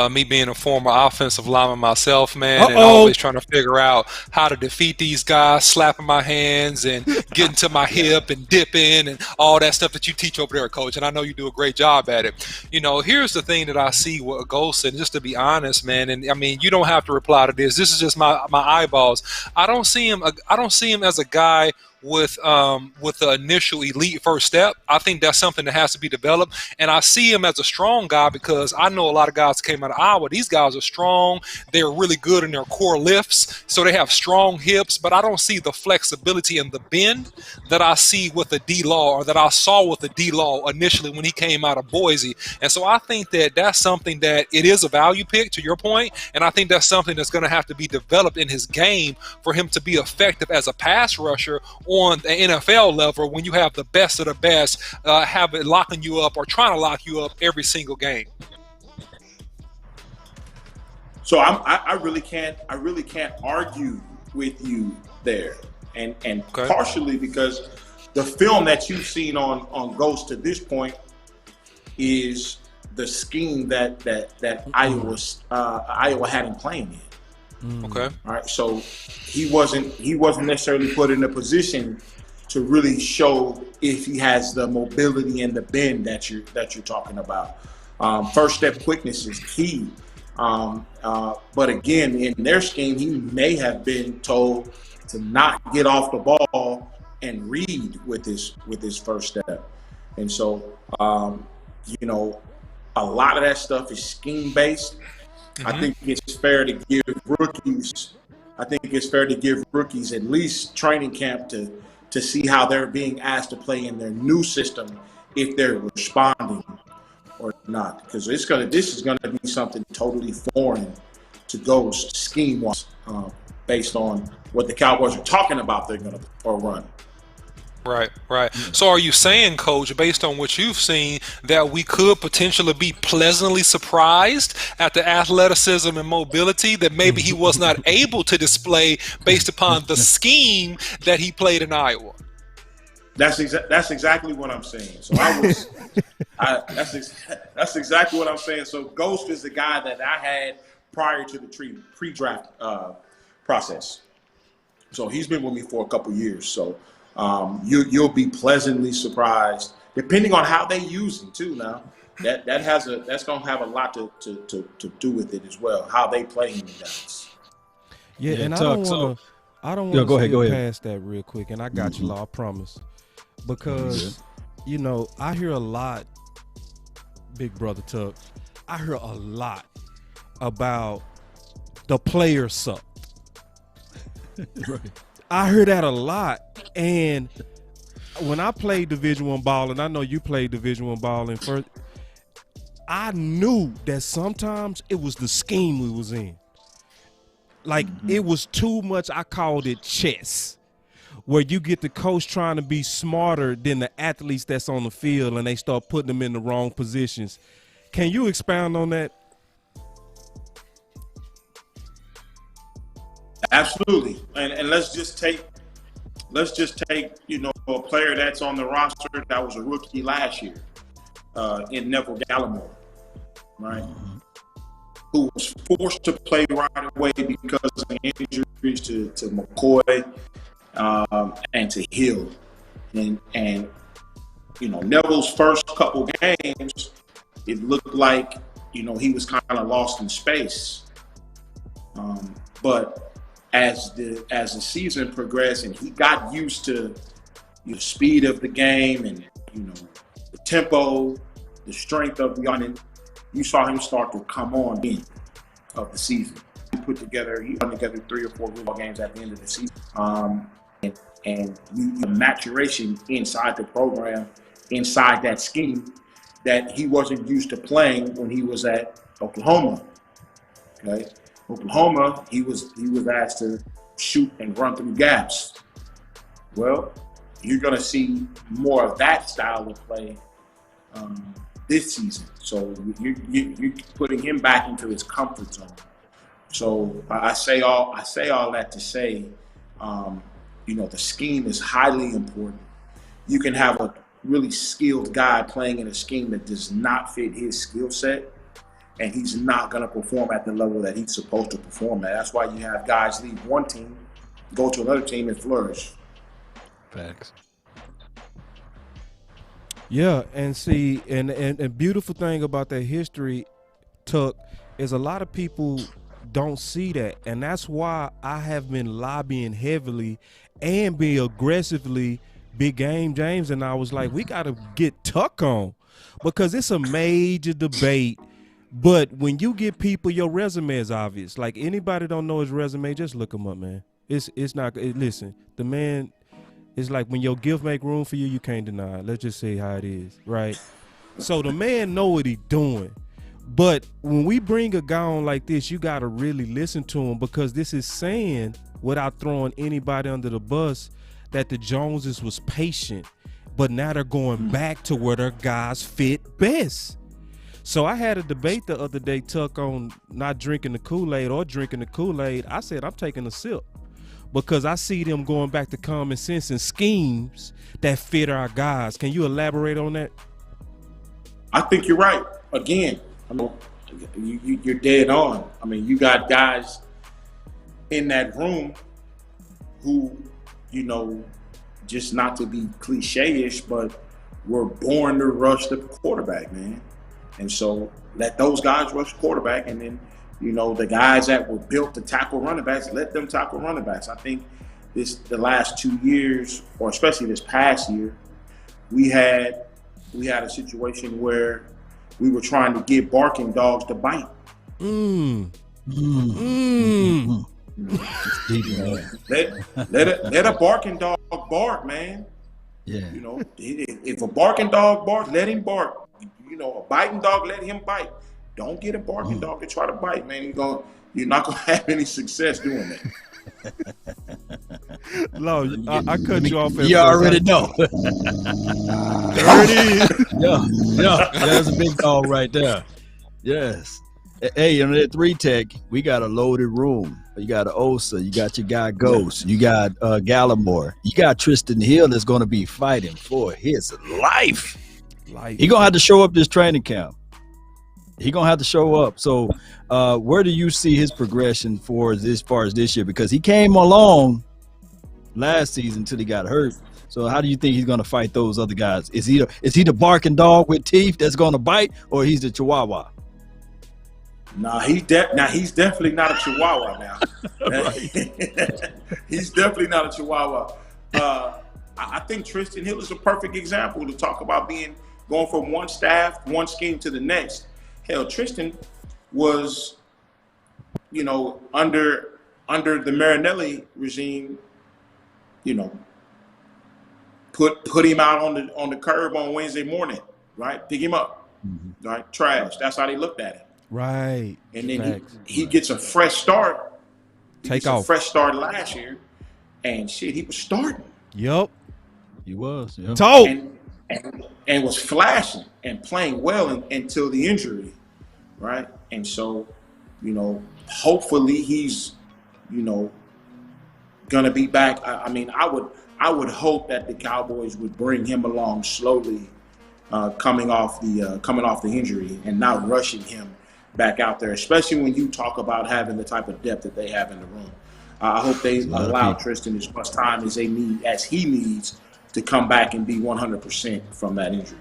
Me being a former offensive lineman myself, man, and always trying to figure out how to defeat these guys, slapping my hands and getting to my hip and dipping and all that stuff that you teach over there, Coach. And I know you do a great job at it. Here's the thing that I see with Golston, just to be honest, man. And, I mean, you don't have to reply to this. This is just my eyeballs. I don't see him as a guy with the initial elite first step. I think that's something that has to be developed. And I see him as a strong guy because I know a lot of guys came out of Iowa. These guys are strong. They're really good in their core lifts. So they have strong hips, but I don't see the flexibility and the bend that I see with the D-Law or that I saw with the D-Law initially when he came out of Boise. And so I think that that's something that it is a value pick, to your point. And I think that's something that's going to have to be developed in his game for him to be effective as a pass rusher on the NFL level when you have the best of the best have it locking you up or trying to lock you up every single game. So I really can't argue with you there, and Okay. partially because the film that you've seen on Ghost to this point is the scheme that Iowa had him playing in. Okay. All right, so he wasn't necessarily put in a position to really show if he has the mobility and the bend that you're talking about. First step quickness is key. But again, in their scheme, he may have been told to not get off the ball and read with his first step. And so, you know, a lot of that stuff is scheme based. I think it's fair to give rookies. I think it's fair to give rookies at least training camp to see how they're being asked to play in their new system, if they're responding or not, because this is gonna be something totally foreign to Ghost scheme-wise, based on what the Cowboys are talking about they're gonna run. Right. So are you saying, Coach, based on what you've seen, that we could potentially be pleasantly surprised at the athleticism and mobility that maybe he was not able to display based upon the scheme that he played in Iowa? That's exactly what I'm saying. So that's exactly what I'm saying. So Ghost is the guy that I had prior to the pre-draft process. So he's been with me for a couple years. So you'll be pleasantly surprised, depending on how they use him too. Now that's gonna have a lot to do with it as well, how they play him in Dallas. Yeah, and I don't want to go past that real quick. And I got you, Law, I promise, because you know I hear a lot, Big Brother Tuck. I hear a lot about the players suck. Right. I hear that a lot, and when I played Division I ball, and I know you played Division I ball, and first, I knew that sometimes it was the scheme we was in. Like it was too much. I called it chess, where you get the coach trying to be smarter than the athletes that's on the field, and they start putting them in the wrong positions. Can you expound on that? Absolutely, and let's just take you know a player that's on the roster that was a rookie last year, in Neville Gallimore, right? Who was forced to play right away because of injuries to McCoy and to Hill, and you know Neville's first couple games, it looked like you know he was kind of lost in space, but as the season progressed and he got used to the speed of the game and you know the tempo, the strength of the onion, you saw him start to come on in of the season. He put together 3 or 4 football games at the end of the season, and the maturation inside the program, inside that scheme that he wasn't used to playing when he was at Oklahoma. Okay. Oklahoma, he was asked to shoot and run through gaps. Well, you're going to see more of that style of play this season. So you're putting him back into his comfort zone. So I say all that to say, you know, the scheme is highly important. You can have a really skilled guy playing in a scheme that does not fit his skill set, and he's not going to perform at the level that he's supposed to perform at. That's why you have guys leave one team, go to another team, and flourish. Facts. Yeah, and see, and beautiful thing about that history, Tuck, is a lot of people don't see that, and that's why I have been lobbying heavily and be aggressively. Big Game James and I was like, we got to get Tuck on, because it's a major debate. But when you get people, your resume is obvious. Like, anybody don't know his resume, just look him up, man. It's not. Listen, the man is like, when your gift make room for you, you can't deny it. Let's just say how it is, right? So the man know what he doing. But when we bring a guy on like this, you got to really listen to him, because this is saying, without throwing anybody under the bus, that the Joneses was patient, but now they're going back to where their guys fit best. So I had a debate the other day, Tuck, on not drinking the Kool-Aid or drinking the Kool-Aid. I said I'm taking a sip, because I see them going back to common sense and schemes that fit our guys. Can you elaborate on that? I think you're right. Again, I mean, you're dead on. I mean, you got guys in that room who, you know, just not to be cliche-ish, but were born to rush the quarterback, man. And so let those guys rush quarterback, and then, you know, the guys that were built to tackle running backs, let them tackle running backs. I think the last 2 years, or especially this past year, we had a situation where we were trying to get barking dogs to bite. Let a barking dog bark, man. Yeah. You know, if a barking dog barks, let him bark. You know, a biting dog, let him bite. Don't get a barking dog to try to bite, man. You're not gonna have any success doing that. No, I cut you off. You already know. There it is. Yeah, that's a big dog right there. Yes. Hey, on that 3-tech, we got a loaded room. You got an Osa, you got your guy Ghost, you got Gallimore, you got Tristan Hill that's going to be fighting for his life. He gonna have to show up this training camp. He gonna have to show up. So, where do you see his progression for as far as this year? Because he came along last season until he got hurt. So, how do you think he's gonna fight those other guys? Is he the barking dog with teeth that's gonna bite, or he's the Chihuahua? Nah, he's definitely not a Chihuahua now. He's definitely not a Chihuahua. I think Tristan Hill is a perfect example to talk about going from one scheme to the next. Hell, Tristan was, you know, under the Marinelli regime, you know, put him out on the curb on Wednesday morning, right? Pick him up, right? Trash. That's how they looked at him. Right. And then he gets a fresh start. A fresh start last year, and shit, he was starting. Yep. He was. Yep. And was flashing and playing well until the injury, right? And so, you know, hopefully he's, you know, gonna be back. I mean, I would hope that the Cowboys would bring him along slowly, coming off the injury, and not rushing him back out there, especially when you talk about having the type of depth that they have in the room. I hope they allow Tristan as much time as he needs to come back and be 100% from that injury.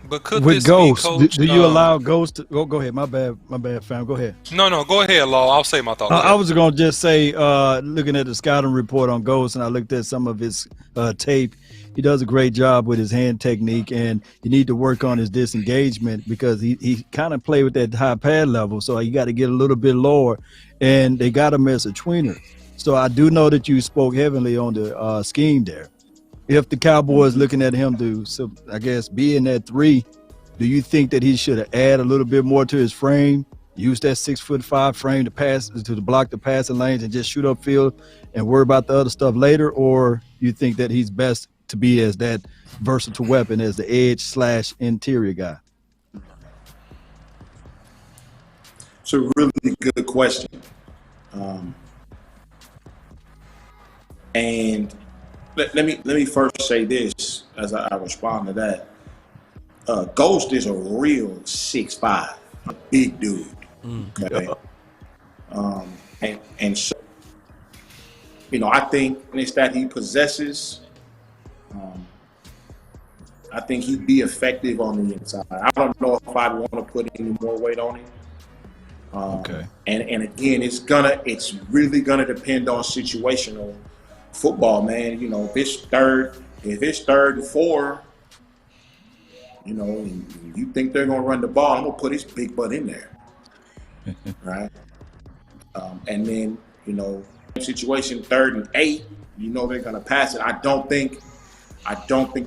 But could with this Ghost, be, Coach, do you allow Ghost to go ahead? My bad, fam. Go ahead. No, go ahead, Law. I'll say my thought. I was going to just say, looking at the scouting report on Ghost, and I looked at some of his tape. He does a great job with his hand technique, and you need to work on his disengagement because he kind of play with that high pad level, so you got to get a little bit lower, and they got him as a tweener. So I do know that you spoke heavily on the scheme there. If the Cowboys looking at him to, I guess, be in that 3, do you think that he should add a little bit more to his frame, use that 6'5" frame to block the passing lanes and just shoot upfield and worry about the other stuff later? Or you think that he's best to be as that versatile weapon as the edge/interior guy? It's a really good question. And let me first say this as I respond to that. Ghost is a real 6'5", a big dude. Okay. And so, you know, I think it's that he possesses. I think he'd be effective on the inside. I don't know if I'd want to put any more weight on him. Okay. And again, it's really gonna depend on situational football, man. You know, if it's third and 4, you know, and you think they're gonna run the ball, I'm gonna put his big butt in there, right? And then, you know, situation 3rd and 8, you know they're gonna pass it. I don't think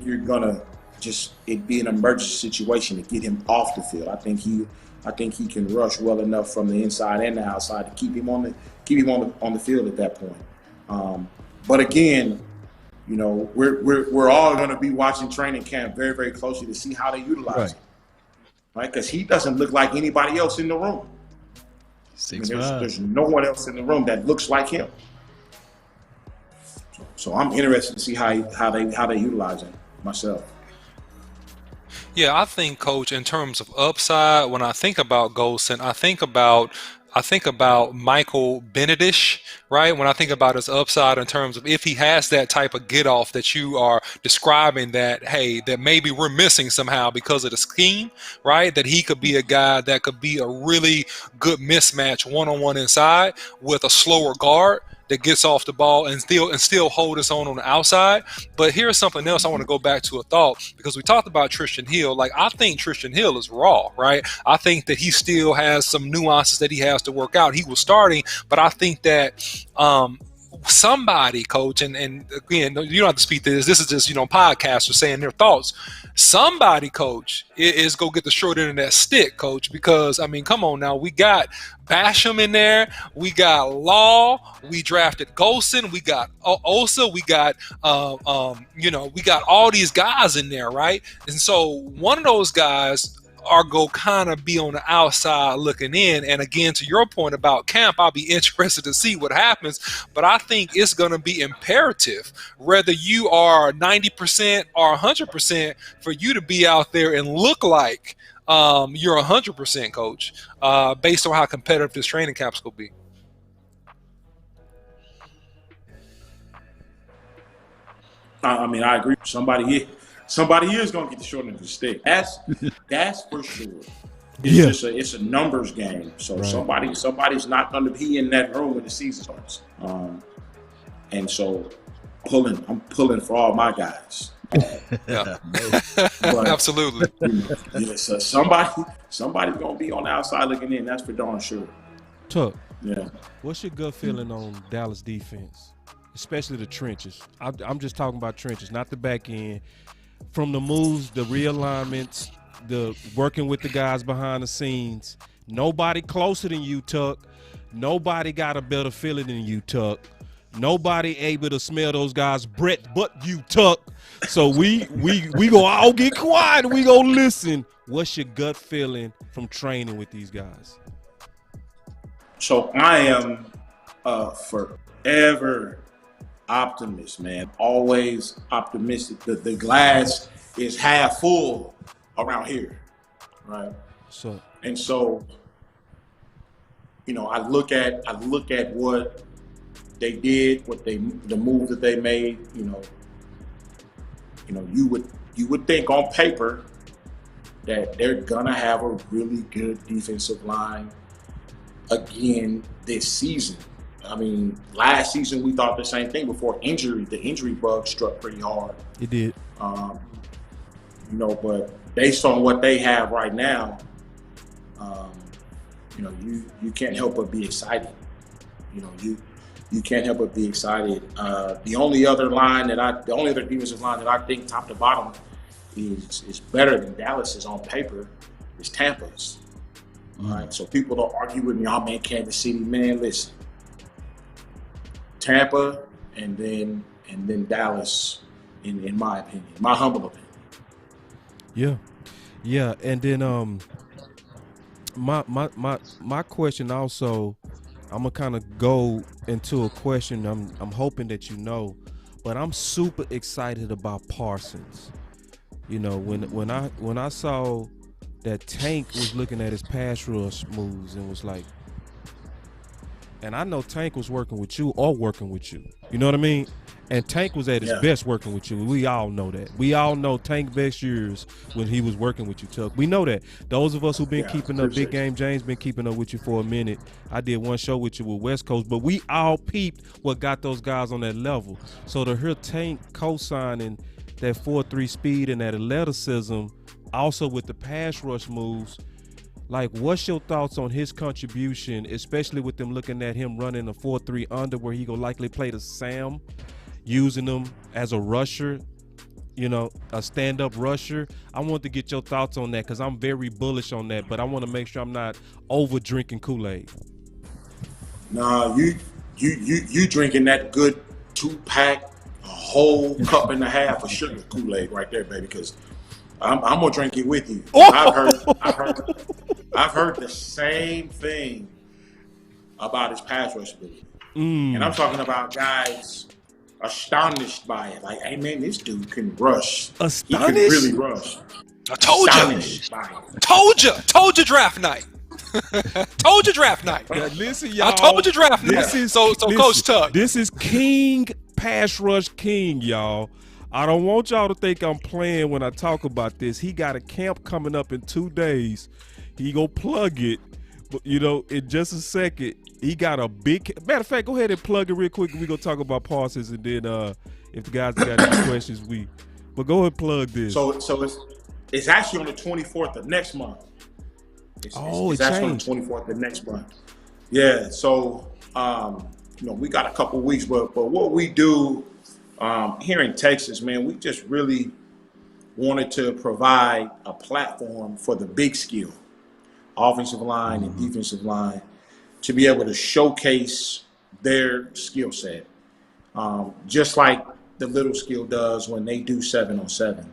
you're gonna it be an emergency situation to get him off the field. I think he can rush well enough from the inside and the outside to keep him on the field at that point. But again, you know, we're all going to be watching training camp very, very closely to see how they utilize him, right? Because he doesn't look like anybody else in the room. There's no one else in the room that looks like him. So I'm interested to see how they utilize him myself. Yeah, I think, Coach, in terms of upside, when I think about Golson, I think about I think about Michael Benedish, right? When I think about his upside in terms of if he has that type of get off that you are describing, that, hey, that maybe we're missing somehow because of the scheme, right? That he could be a guy that could be a really good mismatch one-on-one inside with a slower guard that gets off the ball and still hold us on the outside. But here's something else I want to go back to a thought, because we talked about Tristan Hill. Like, I think Tristan Hill is raw, right? I think that he still has some nuances that he has to work out. He was starting, but I think that somebody, coach, and again, you don't have to speak to this. This is just, podcasters saying their thoughts. Somebody, coach, is go get the short end of that stick, coach, because, I mean, come on now. We got Basham in there. We got Law. We drafted Golson. We got Osa. We got, we got all these guys in there, right? And so one of those guys are go kind of be on the outside looking in. And again, to your point about camp, I'll be interested to see what happens. But I think it's going to be imperative, whether you are 90% or 100%, for you to be out there and look like you're 100%, coach, based on how competitive this training camp's going to be. I mean, I agree. Somebody is going to get the short end of the stick. That's for sure. It's a numbers game. So right. Somebody's not going to be in that room when the season starts. And so I'm pulling for all my guys. Yeah, but, absolutely. So somebody's going to be on the outside looking in. That's for darn sure. Tuck. Yeah. What's your gut feeling on Dallas defense, especially the trenches? I'm just talking about trenches, not the back end. From the moves, the realignments, the working with the guys behind the scenes. Nobody closer than you, Tuck. Nobody got a better feeling than you, Tuck. Nobody able to smell those guys' breath but you, Tuck. So we go all get quiet and we go listen. What's your gut feeling from training with these guys? So I am forever optimist, man. Always optimistic. The glass is half full around here, right? So I look at what they did, the move that they made. You would think on paper that they're gonna have a really good defensive line again this season. I mean, last season we thought the same thing before injury. The injury bug struck pretty hard. It did. But based on what they have right now, you can't help but be excited. You can't help but be excited. The only other defensive line that I think top to bottom is better than Dallas's on paper is Tampa's. All right. So people don't argue with me, oh man, Kansas City, man, listen. Tampa and then Dallas, in my opinion, my humble opinion. Yeah, and then my question also, I'm gonna kind of go into a question I'm hoping that you know, but I'm super excited about Parsons. When I saw that Tank was looking at his pass rush moves and was like, and I know Tank was working with you or working with you. You know what I mean? And Tank was at his best working with you. We all know that. We all know Tank best years when he was working with you, Tuck. We know that. Those of us who've been keeping up, Big Game James been keeping up with you for a minute. I did one show with you with West Coast, but we all peeped what got those guys on that level. So to hear Tank co-signing that 4.3 speed and that athleticism, also with the pass rush moves, like, what's your thoughts on his contribution, especially with them looking at him running a 4.3 under where he gonna likely play the Sam, using them as a rusher, a stand-up rusher? I want to get your thoughts on that because I'm very bullish on that, but I want to make sure I'm not over drinking Kool-Aid. Nah, you drinking that good 2-pack, a whole cup and a half of sugar Kool-Aid right there, baby, because I'm gonna drink it with you. I've heard the same thing about his pass rush ability, and I'm talking about guys astonished by it. Like, hey man, this dude can rush. Astonished? He can really rush. I told you. Told you draft night. Told you draft night. Now, listen, y'all. I told you draft night. So Coach Tuck. This is King Pass Rush King, y'all. I don't want y'all to think I'm playing when I talk about this. He got a camp coming up in 2 days. He go plug it, but in just a second. He got a big. Matter of fact, go ahead and plug it real quick. We gonna talk about Parsons, and then if the guys got any questions, But go ahead and plug this. So it's actually on the 24th of next month. It's actually on the 24th of next month. Yeah. So we got a couple weeks, but what we do here in Texas, man, we just really wanted to provide a platform for the big skill, offensive line and defensive line, to be able to showcase their skill set, just like the little skill does when they do 7-on-7.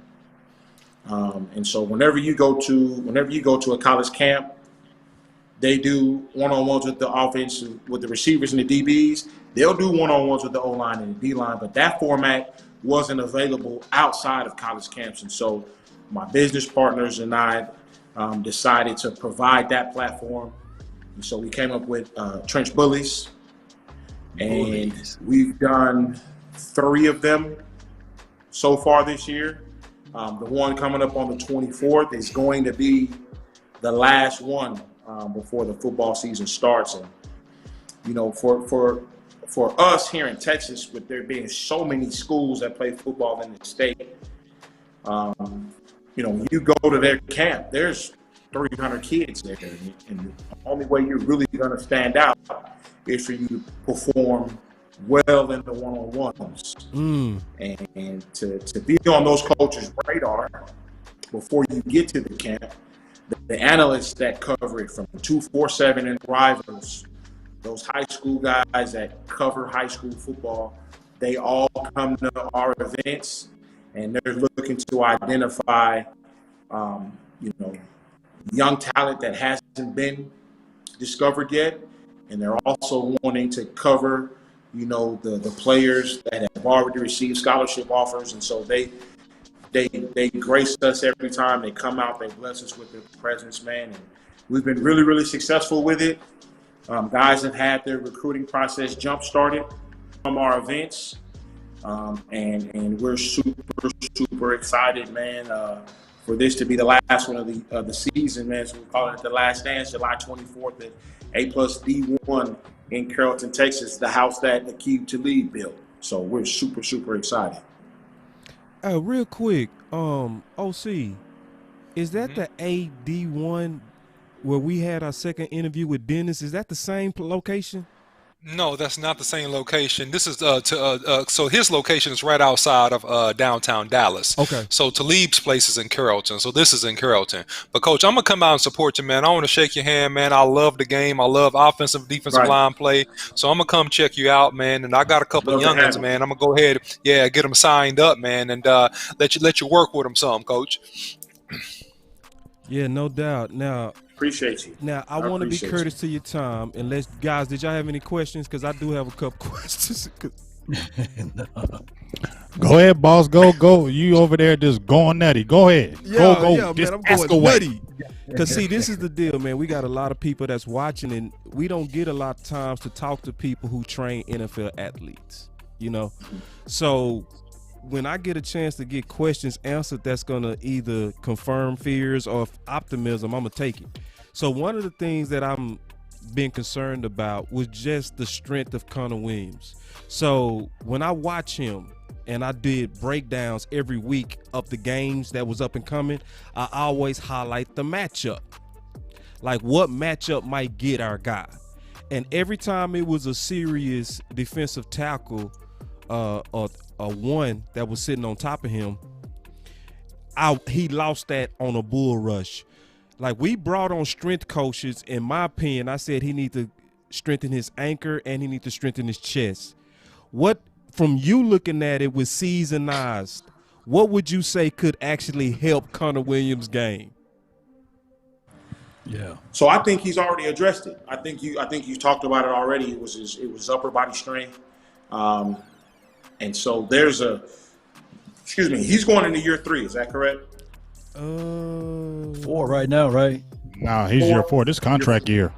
And so whenever you go to a college camp, they do one-on-ones with the offense, with the receivers and the DBs. They'll do one-on-ones with the O-line and the D-line, but that format wasn't available outside of college camps. And so my business partners and I decided to provide that platform. And so we came up with Trench Bullies, and we've done 3 of them so far this year. The one coming up on the 24th is going to be the last one before the football season starts. And for us here in Texas, with there being so many schools that play football in the state, when you go to their camp, there's 300 kids there, and the only way you're really going to stand out is for you to perform well in the one-on-ones. And to be on those coaches' radar before you get to the camp. The analysts that cover it, from 247 and Rivals, those high school guys that cover high school football, they all come to our events, and they're looking to identify young talent that hasn't been discovered yet, and they're also wanting to cover the players that have already received scholarship offers. And so they grace us every time they come out. They bless us with their presence, man. And we've been really, really successful with it. Guys have had their recruiting process jump started from our events. And we're super, super excited, man, for this to be the last one of the season, man. So we call it The Last Dance, July 24th at A+D1 in Carrollton, Texas, the house that Aqib Talib built. So we're super, super excited. Real quick, OC, is that the AD1 where we had our second interview with Dennis? Is that the same location? No, that's not the same location. This is so his location is right outside of downtown Dallas. Okay. So Talib's place is in Carrollton. So this is in Carrollton. But Coach, I'm gonna come out and support you, man. I want to shake your hand, man. I love the game. I love offensive, defensive line play. So I'm gonna come check you out, man. And I got a couple of youngins, man. I'm gonna go ahead, get them signed up, man, and let you work with them some, Coach. Yeah, no doubt. Now. Appreciate you. Now, I want to be courteous to your time. And guys, did y'all have any questions? Because I do have a couple questions. No. Go ahead, boss. Go. You over there just going nutty. Go ahead. Go. Yeah, just man, I'm ask going away. nutty. Because, see, this is the deal, man. We got a lot of people that's watching, and we don't get a lot of times to talk to people who train NFL athletes, So when I get a chance to get questions answered that's going to either confirm fears or optimism, I'm going to take it. So one of the things that I'm been concerned about was just the strength of Connor Williams. So when I watch him, and I did breakdowns every week of the games that was up and coming, I always highlight the matchup. Like what matchup might get our guy. And every time it was a serious defensive tackle or one that was sitting on top of him, he lost that on a bull rush. Like, we brought on strength coaches. In my opinion, I said he needs to strengthen his anchor and he needs to strengthen his chest. What, from you looking at it with seasoned eyes, what would you say could actually help Connor Williams' game? Yeah. So I think he's already addressed it. I think you talked about it already. It was upper body strength. And so he's going into year 3. Is that correct? 4 right now, right? No, he's year 4. This contract year.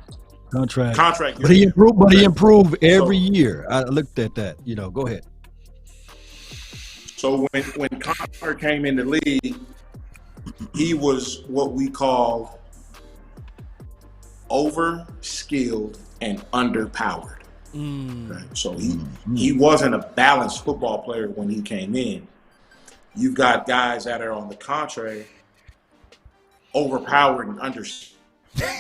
Contract. Contract. But he improved every year. I looked at that. Go ahead. So when Connor came in the league, he was what we call over-skilled and underpowered. Okay? So he wasn't a balanced football player when he came in. You've got guys that are on the contrary, overpowered and underskilled.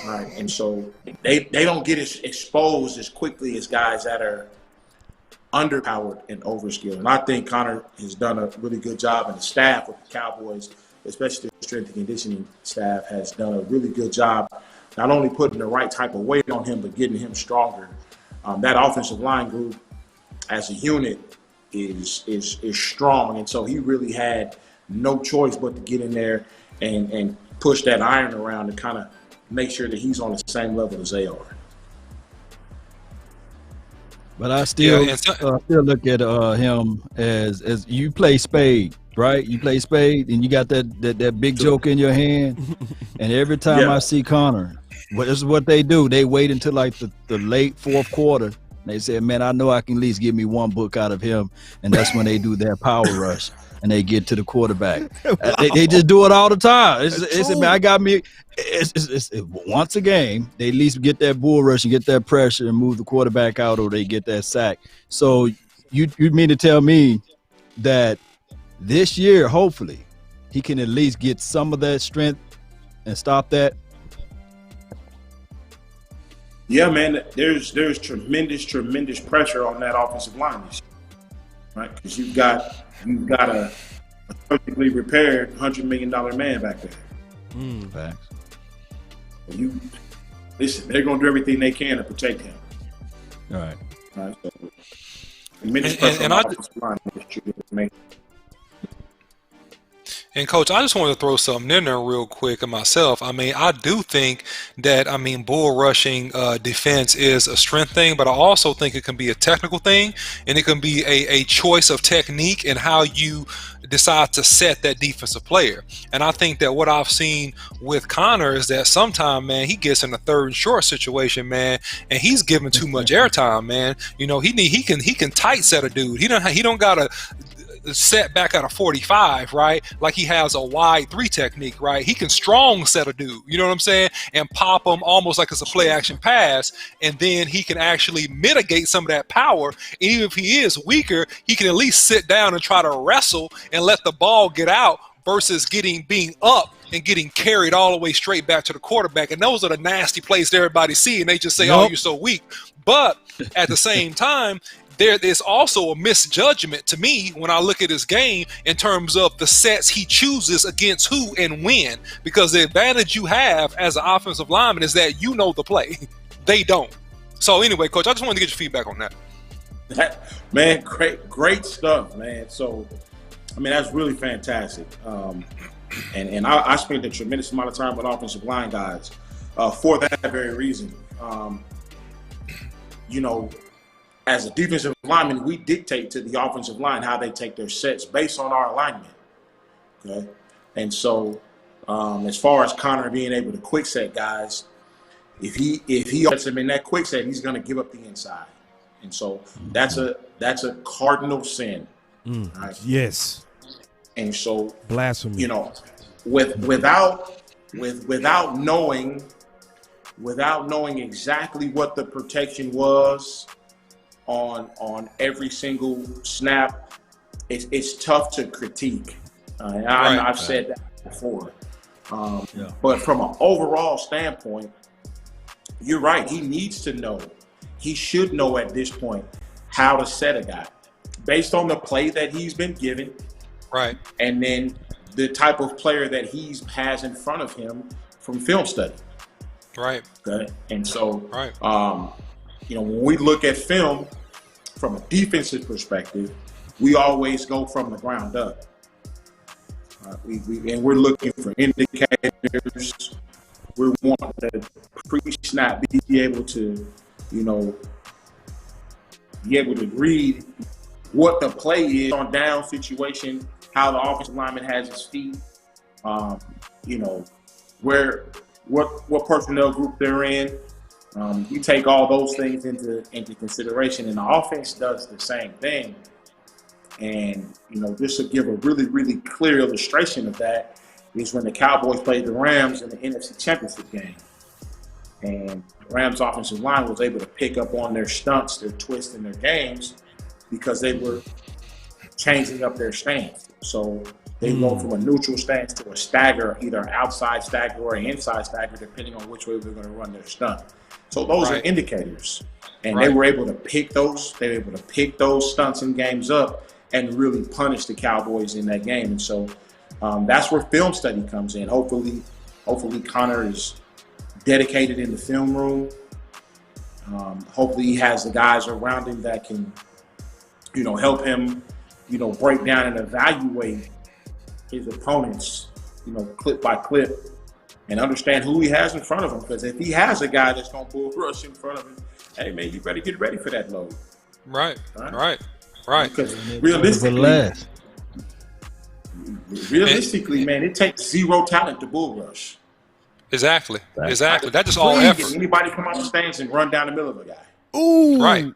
Right, and so they don't get as exposed as quickly as guys that are underpowered and overskilled. And I think Connor has done a really good job, and the staff with the Cowboys, especially the strength and conditioning staff, has done a really good job not only putting the right type of weight on him, but getting him stronger. That offensive line group as a unit is strong, and so he really had no choice but to get in there and push that iron around to kind of make sure that he's on the same level as they are. But I still look at him as you play spade, right? You play spade, and you got that big joke in your hand. And every time I see Connor, this is what they do. They wait until like the late fourth quarter. And they say, man, I know I can at least get me one book out of him. And that's when they do their power rush and they get to the quarterback. They just do it all the time. It's once a game, they at least get that bull rush and get that pressure and move the quarterback out, or they get that sack. So you mean to tell me that this year, hopefully, he can at least get some of that strength and stop that? Yeah, man, there's tremendous pressure on that offensive line this year, right? Because you've got a perfectly repaired $100 million man back there. Facts. Listen, they're going to do everything they can to protect him. All right. So, tremendous pressure on the offensive line. And Coach, I just want to throw something in there real quick of myself. I mean, I do think that, bull rushing defense is a strength thing, but I also think it can be a technical thing, and it can be a choice of technique and how you decide to set that defensive player. And I think that what I've seen with Connor is that sometimes, man, he gets in a third and short situation, man, and he's giving too much airtime, man. He can tight set a dude. He don't gotta set back at a 45, right? Like he has a wide 3 technique, right? He can strong set a dude, you know what I'm saying? And pop him almost like it's a play action pass. And then he can actually mitigate some of that power. And even if he is weaker, he can at least sit down and try to wrestle and let the ball get out versus being up and getting carried all the way straight back to the quarterback. And those are the nasty plays that everybody see. And they just say, oh, you're so weak. But at the same time, there's also a misjudgment to me when I look at his game in terms of the sets he chooses against who and when, because the advantage you have as an offensive lineman is that you know the play. They don't. So anyway, Coach, I just wanted to get your feedback on that. Man, great stuff, man. So, that's really fantastic. And I spent a tremendous amount of time with offensive line guys for that very reason. As a defensive lineman, we dictate to the offensive line how they take their sets based on our alignment. Okay, and so as far as Connor being able to quick set guys, if he gets him in that quick set, he's going to give up the inside, and so that's a cardinal sin. Right? Yes. And so blasphemy. Without knowing exactly what the protection was on every single snap, it's tough to critique. I've said that before. But from an overall standpoint, you're right. He needs to know. He should know at this point how to set a guy based on the play that he's been given. Right. And then the type of player that he has in front of him from film study. Right. Okay. And so, when we look at film from a defensive perspective, we always go from the ground up. We're looking for indicators. We want to pre-snap be able to read what the play is on down situation, how the offensive lineman has his feet, where what personnel group they're in. You take all those things into consideration, and the offense does the same thing. And, just to give a really, really clear illustration of that is when the Cowboys played the Rams in the NFC Championship game. And the Rams offensive line was able to pick up on their stunts, their twists, and their games because they were changing up their stance. So they go from a neutral stance to a stagger, either an outside stagger or an inside stagger, depending on which way they're going to run their stunt. So those are indicators. And they were able to pick those. They were able to pick those stunts and games up and really punish the Cowboys in that game. And so that's where film study comes in. Hopefully Connor is dedicated in the film room. Hopefully he has the guys around him that can, help him, break down and evaluate his opponents, clip by clip, and understand who he has in front of him. Because if he has a guy that's going to bull rush in front of him, hey, man, you better get ready for that load. Right. Because realistically, man, it takes zero talent to bull rush. Exactly. That's just all effort. Anybody come out the stands and run down the middle of a guy. Ooh. Right.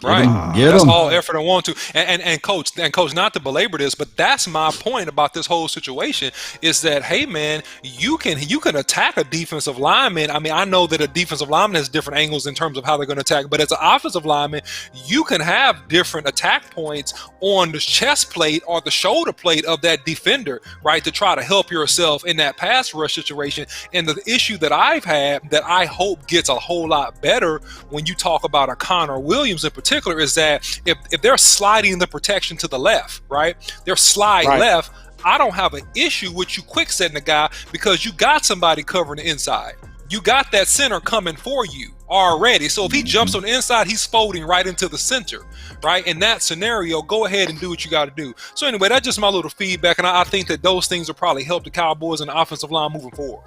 That's all effort I want to. And coach, not to belabor this, but that's my point about this whole situation is that, hey man, you can attack a defensive lineman. I mean, I know that a defensive lineman has different angles in terms of how they're going to attack, but as an offensive lineman, you can have different attack points on the chest plate or the shoulder plate of that defender, right, to try to help yourself in that pass rush situation. And the issue that I've had that I hope gets a whole lot better when you talk about a Connor Williams in particular is that if they're sliding the protection to the left, right, they're slide left, I don't have an issue with you quick setting the guy because you got somebody covering the inside. You got that center coming for you already. So if he jumps on the inside, he's folding right into the center, right? In that scenario, go ahead and do what you got to do. So anyway, that's just my little feedback, and I think that those things will probably help the Cowboys and the offensive line moving forward.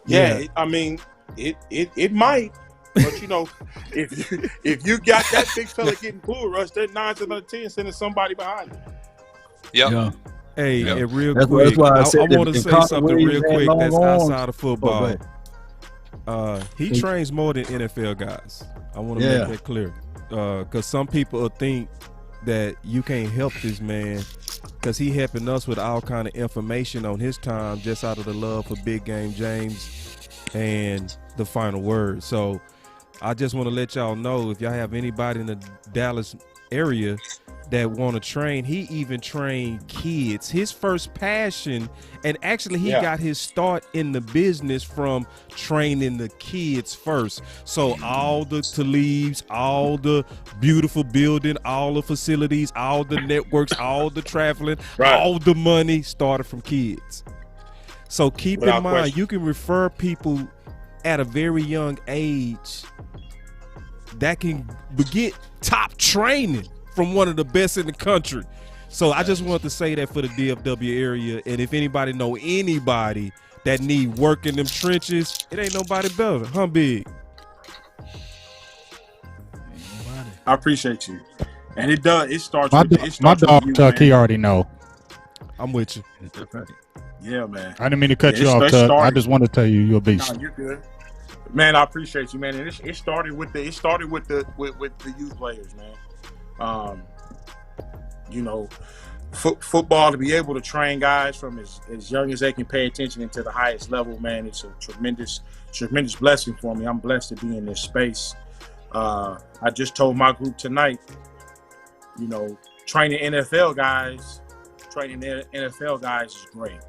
Yeah. I mean, it might. But if you got that big fella getting bull rushed, that 9 out of 10 sending somebody behind him. Yeah. Hey, and real that's quick, why I want to say something real quick that's outside of football. He He- trains more than NFL guys. I want to make that clear. Because some people think that you can't help this man because he helping us with all kind of information on his time just out of the love for Big Game James and the final word. So I just want to let y'all know, if y'all have anybody in the Dallas area that want to train, he even trained kids. His first passion, and actually he got his start in the business from training the kids first. So all the Talibs, all the beautiful building, all the facilities, all the networks, all the traveling, all the money started from kids. So keep in mind, you can refer people at a very young age that can get top training from one of the best in the country. So I just wanted to say that for the DFW area, and if anybody know anybody that need work in them trenches, it ain't nobody better. Huh, Big? I appreciate you. And it does. It starts My with dog you, Tuck, man. he already know. I'm with you. Yeah, man. I didn't mean to cut you It off, Tuck. I started- just wanted to tell you you're a beast. No, you're good. Man, I appreciate you, man. And it started with the youth players, man. Football, to be able to train guys from as young as they can pay attention into the highest level, man, it's a tremendous blessing for me. I'm blessed to be in this space. I just told my group tonight, training NFL guys is great.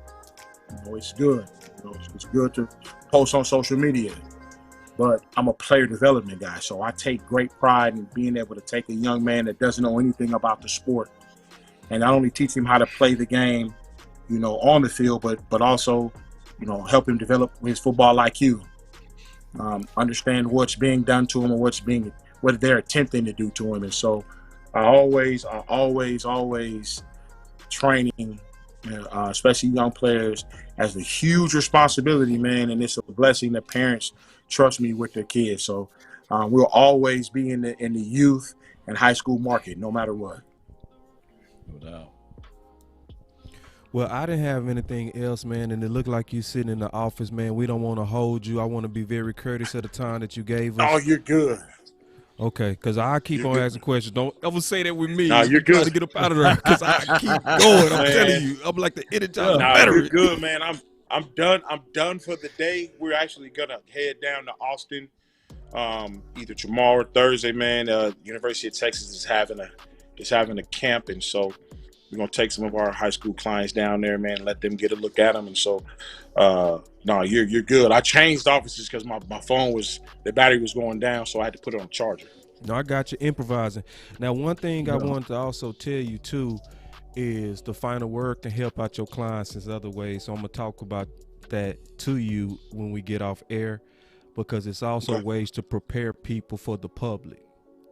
It's good. It's good to post on social media. But I'm a player development guy, so I take great pride in being able to take a young man that doesn't know anything about the sport and not only teach him how to play the game, on the field, but also, help him develop his football IQ. Understand what's being done to him and what they're attempting to do to him. And so I always training, especially young players, as a huge responsibility, man. And it's a blessing that parents trust me with their kids. So we'll always be in the youth and high school market, no matter what. No doubt. Well, I didn't have anything else, man, and it looked like you sitting in the office, man. We don't want to hold you. I want to be very courteous of the time that you gave us. Oh, you're good. Okay, because I keep You're on good. asking questions. Don't ever say that with me. Nah, you're trying good. to get up out of there because I keep going. I'm Man. telling you, I'm like the Energizer Nah, battery. you're good, man. I'm done. I'm done for the day. We're actually gonna head down to Austin, either tomorrow or Thursday, man. University of Texas is having a camp, and so we're gonna take some of our high school clients down there, man. Let them get a look at them, and so no, you're good. I changed offices because my phone the battery was going down, so I had to put it on charger. No, I got you improvising. Now, one thing I wanted to also tell you too is the final word can help out your clients in other ways. So I'm gonna talk about that to you when we get off air, because it's also ways to prepare people for the public,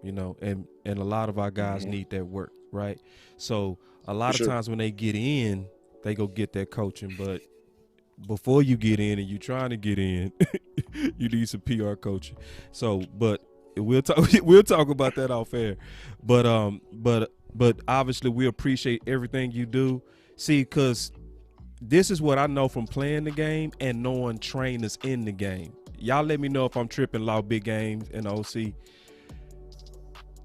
you know, and a lot of our guys need that work, right? So a lot of times when they get in, they go get that coaching, but before you get in and you're trying to get in, you need some PR coaching. So, but we'll talk about that off air. But obviously we appreciate everything you do. See, because this is what I know from playing the game and knowing trainers in the game. Y'all let me know if I'm tripping law big games and OC.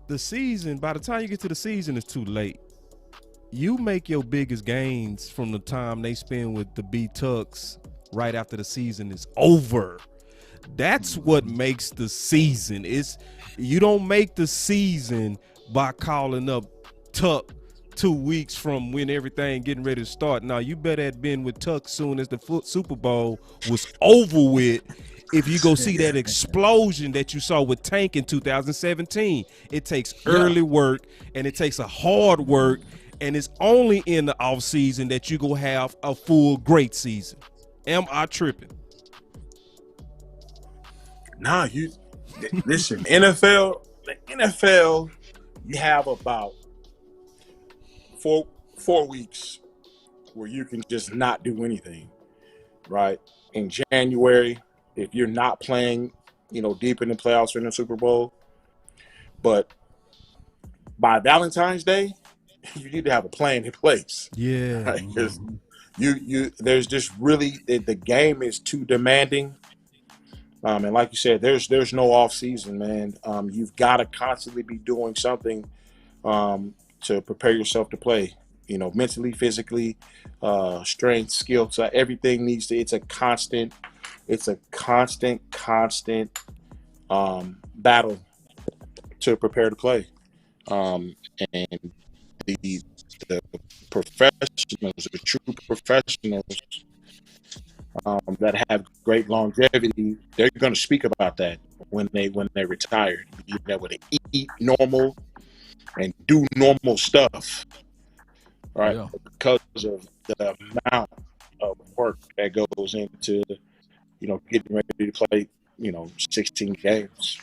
The season, by the time you get to the season, it's too late. You make your biggest gains from the time they spend with the B-Tucks right after the season is over. That's what makes the season. You don't make the season by calling up Tuck 2 weeks from when everything getting ready to start. Now, you better have been with Tuck soon as the Super Bowl was over with. If you go see that explosion that you saw with Tank in 2017, it takes early work and it takes a hard work, and it's only in the off season that you go have a full great season. Am I tripping? Nah, you listen. The NFL, you have about four weeks where you can just not do anything, right? In January, if you're not playing, deep in the playoffs or in the Super Bowl, but by Valentine's Day, you need to have a plan in place. Yeah, right? Because there's just really the game is too demanding. And like you said, there's no off season, man. You've got to constantly be doing something to prepare yourself to play. Mentally, physically, strength, skill. So everything needs to. It's a constant battle to prepare to play. And the professionals, the true professionals that have great longevity, they're going to speak about that when they're retired. Being able to eat normal and do normal stuff, right? Yeah. Because of the amount of work that goes into, getting ready to play, 16 games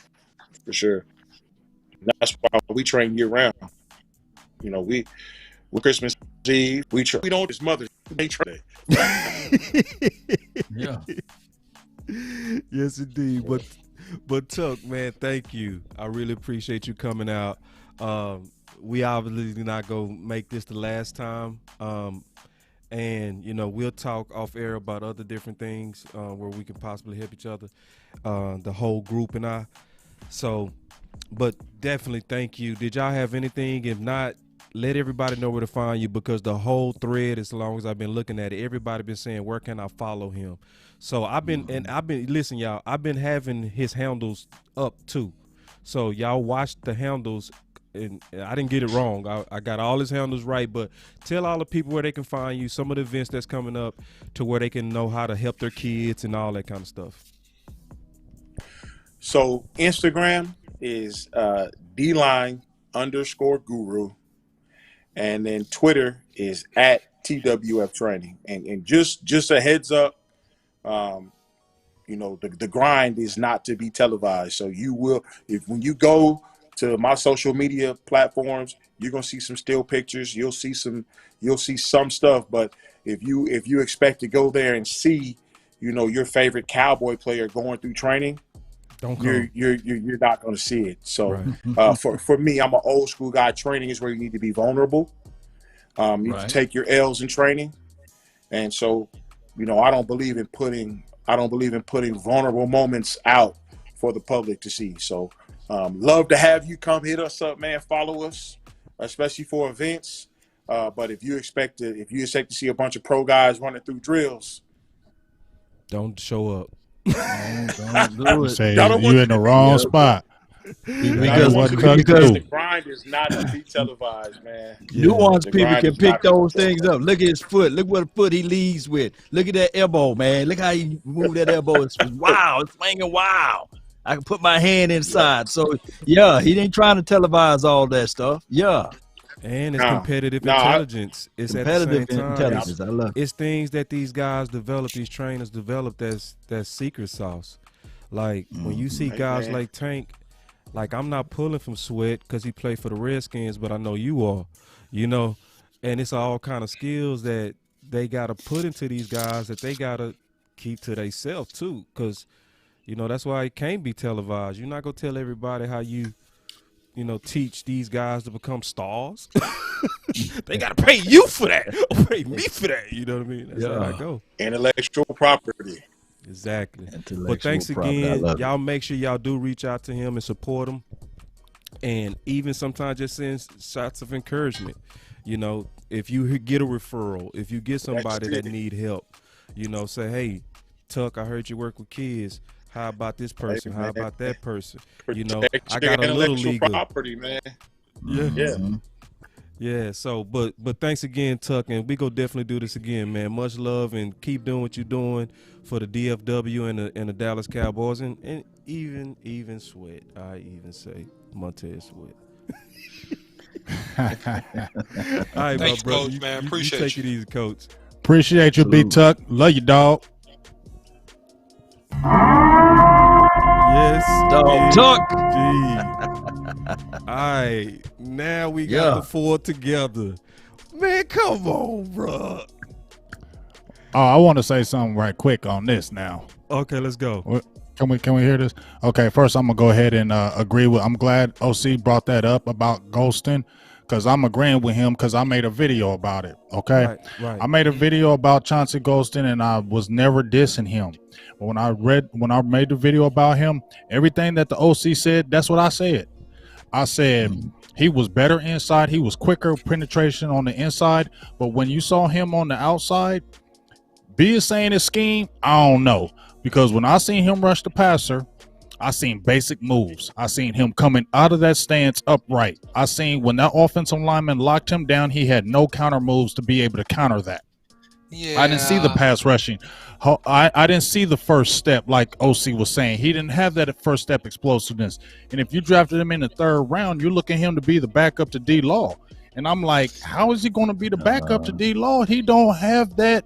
for sure. And that's why we train year round. We Christmas Eve, we don't his mother. They train. Yeah. Yes, indeed. But Tuck, man, thank you. I really appreciate you coming out. We obviously not gonna make this the last time. And we'll talk off air about other different things where we can possibly help each other, the whole group and I. So, but definitely thank you. Did y'all have anything? If not, let everybody know where to find you, because the whole thread, as long as I've been looking at it, everybody been saying, where can I follow him? So I've been listen, y'all, I've been having his handles up too. So y'all watch the handles, and I didn't get it wrong. I got all his handles right, but tell all the people where they can find you, some of the events that's coming up, to where they can know how to help their kids and all that kind of stuff. So Instagram is D-line_guru. And then Twitter is at TWF Training. And just a heads up, the grind is not to be televised. So you will, when you go to my social media platforms, you're gonna see some still pictures. You'll see some stuff. But if you expect to go there and see, your favorite Cowboy player going through training, you're not going to see it. So right. For me, I'm an old school guy. Training is where you need to be vulnerable. You need to take your L's in training, And so, I don't believe in putting vulnerable moments out for the public to see. So, love to have you come hit us up, man. Follow us, especially for events. But if you expect to see a bunch of pro guys running through drills, don't show up. Don't do it. Say you in the wrong spot. Because the grind is not to be televised, man. Nuanced people can pick those things up. Look at his foot. Look what foot he leads with. Look at that elbow, man. Look how he moved that elbow. It's wow. It's swinging wow. I can put my hand inside. So, yeah, he ain't trying to televise all that stuff. Yeah. And it's competitive intelligence. It's competitive at the same time. intelligence. I love it. It's things that these guys develop, these trainers develop that's secret sauce. Like when you see guys like Tank, like I'm not pulling from Sweat because he played for the Redskins, but I know you are, and it's all kind of skills that they got to put into these guys that they got to keep to themselves too, because, that's why it can't be televised. You're not going to tell everybody how you teach these guys to become stars. They got to pay you for that or pay me for that. You know what I mean? That's how I go. Intellectual property. Exactly. But thanks again. Y'all make sure y'all do reach out to him and support him. And even sometimes just send shots of encouragement. If you get a referral, if you get somebody that need help, say, hey, Tuck, I heard you work with kids. How about this person? How about that person? I got a little league property, man. Yeah. So, but thanks again, Tuck, and we go definitely do this again, man. Much love and keep doing what you're doing for the DFW and the Dallas Cowboys and even Sweat. I even say Montez Sweat. All right, thanks, bro. Coach, man. Appreciate you. Take it easy, Coach. Appreciate you, B Tuck. Love you, dog. Yes, Dog Tuck. All right, now we got the four together. Man, come on, bro. Oh, I want to say something right quick on this now. Okay, let's go. Can we hear this? Okay, first I'm gonna go ahead and agree with. I'm glad OC brought that up about ghosting, because I'm agreeing with him because I made a video about it. Okay, right. I made a video about Chauncey ghosting, and I was never dissing him. But when I made the video about him, everything that the OC said, that's what I said. I said he was better inside. He was quicker penetration on the inside. But when you saw him on the outside, B is saying his scheme, I don't know. Because when I seen him rush the passer, I seen basic moves. I seen him coming out of that stance upright. I seen when that offensive lineman locked him down, he had no counter moves to be able to counter that. Yeah. I didn't see the pass rushing. I didn't see the first step like OC was saying. He didn't have that first step explosiveness. And if you drafted him in the third round, you're looking at him to be the backup to D-Law. And I'm like, how is he going to be the backup to D-Law? He don't have that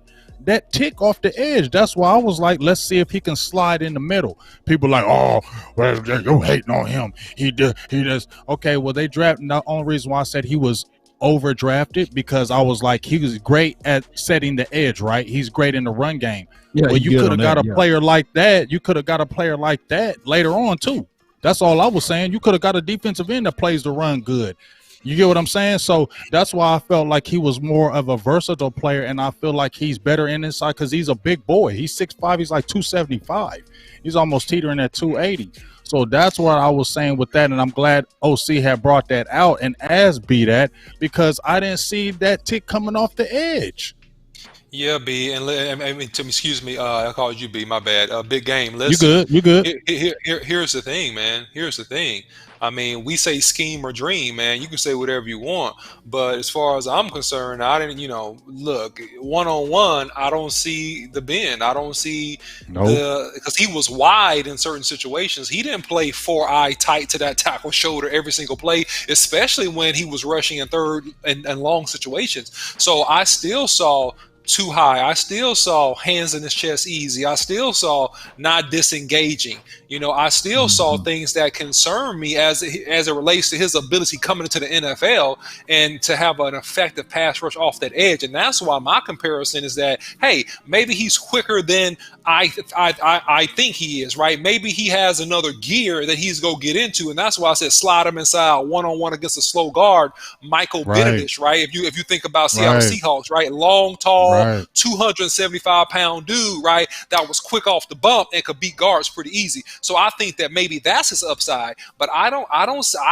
tick off the edge. That's why I was like, let's see if he can slide in the middle. People like, oh, well, you're hating on him. He does. Okay, well, they drafted. The only reason why I said he was overdrafted because I was like, he was great at setting the edge, right? He's great in the run game. Yeah, well, you could have got a player like that. You could have got a player like that later on too. That's all I was saying. You could have got a defensive end that plays the run good. You get what I'm saying? So that's why I felt like he was more of a versatile player, and I feel like he's better in inside because he's a big boy. He's 6'5", he's like 275. He's almost teetering at 280. So that's what I was saying with that, and I'm glad OC had brought that out and asked B that because I didn't see that tick coming off the edge. Yeah, B, and excuse me, I called you B, my bad. Big game. Listen, you good. Here's the thing, man. Here's the thing. I mean, we say scheme or dream, man. You can say whatever you want, but as far as I'm concerned, I didn't, look, one-on-one, I don't see the bend. I don't see because he was wide in certain situations. He didn't play 4-eye tight to that tackle shoulder every single play, especially when he was rushing in third and long situations. So I still saw too high. I still saw hands in his chest easy. I still saw not disengaging. I still saw things that concern me as it relates to his ability coming into the NFL and to have an effective pass rush off that edge. And that's why my comparison is that, hey, maybe he's quicker than I think he is, right? Maybe he has another gear that he's going to get into. And that's why I said slide him inside one-on-one against a slow guard, Michael Benedict, right? If you think about Seattle Seahawks, right? Long, tall, tall, Right. 275-pound dude, right? That was quick off the bump and could beat guards pretty easy. So I think that maybe that's his upside. But I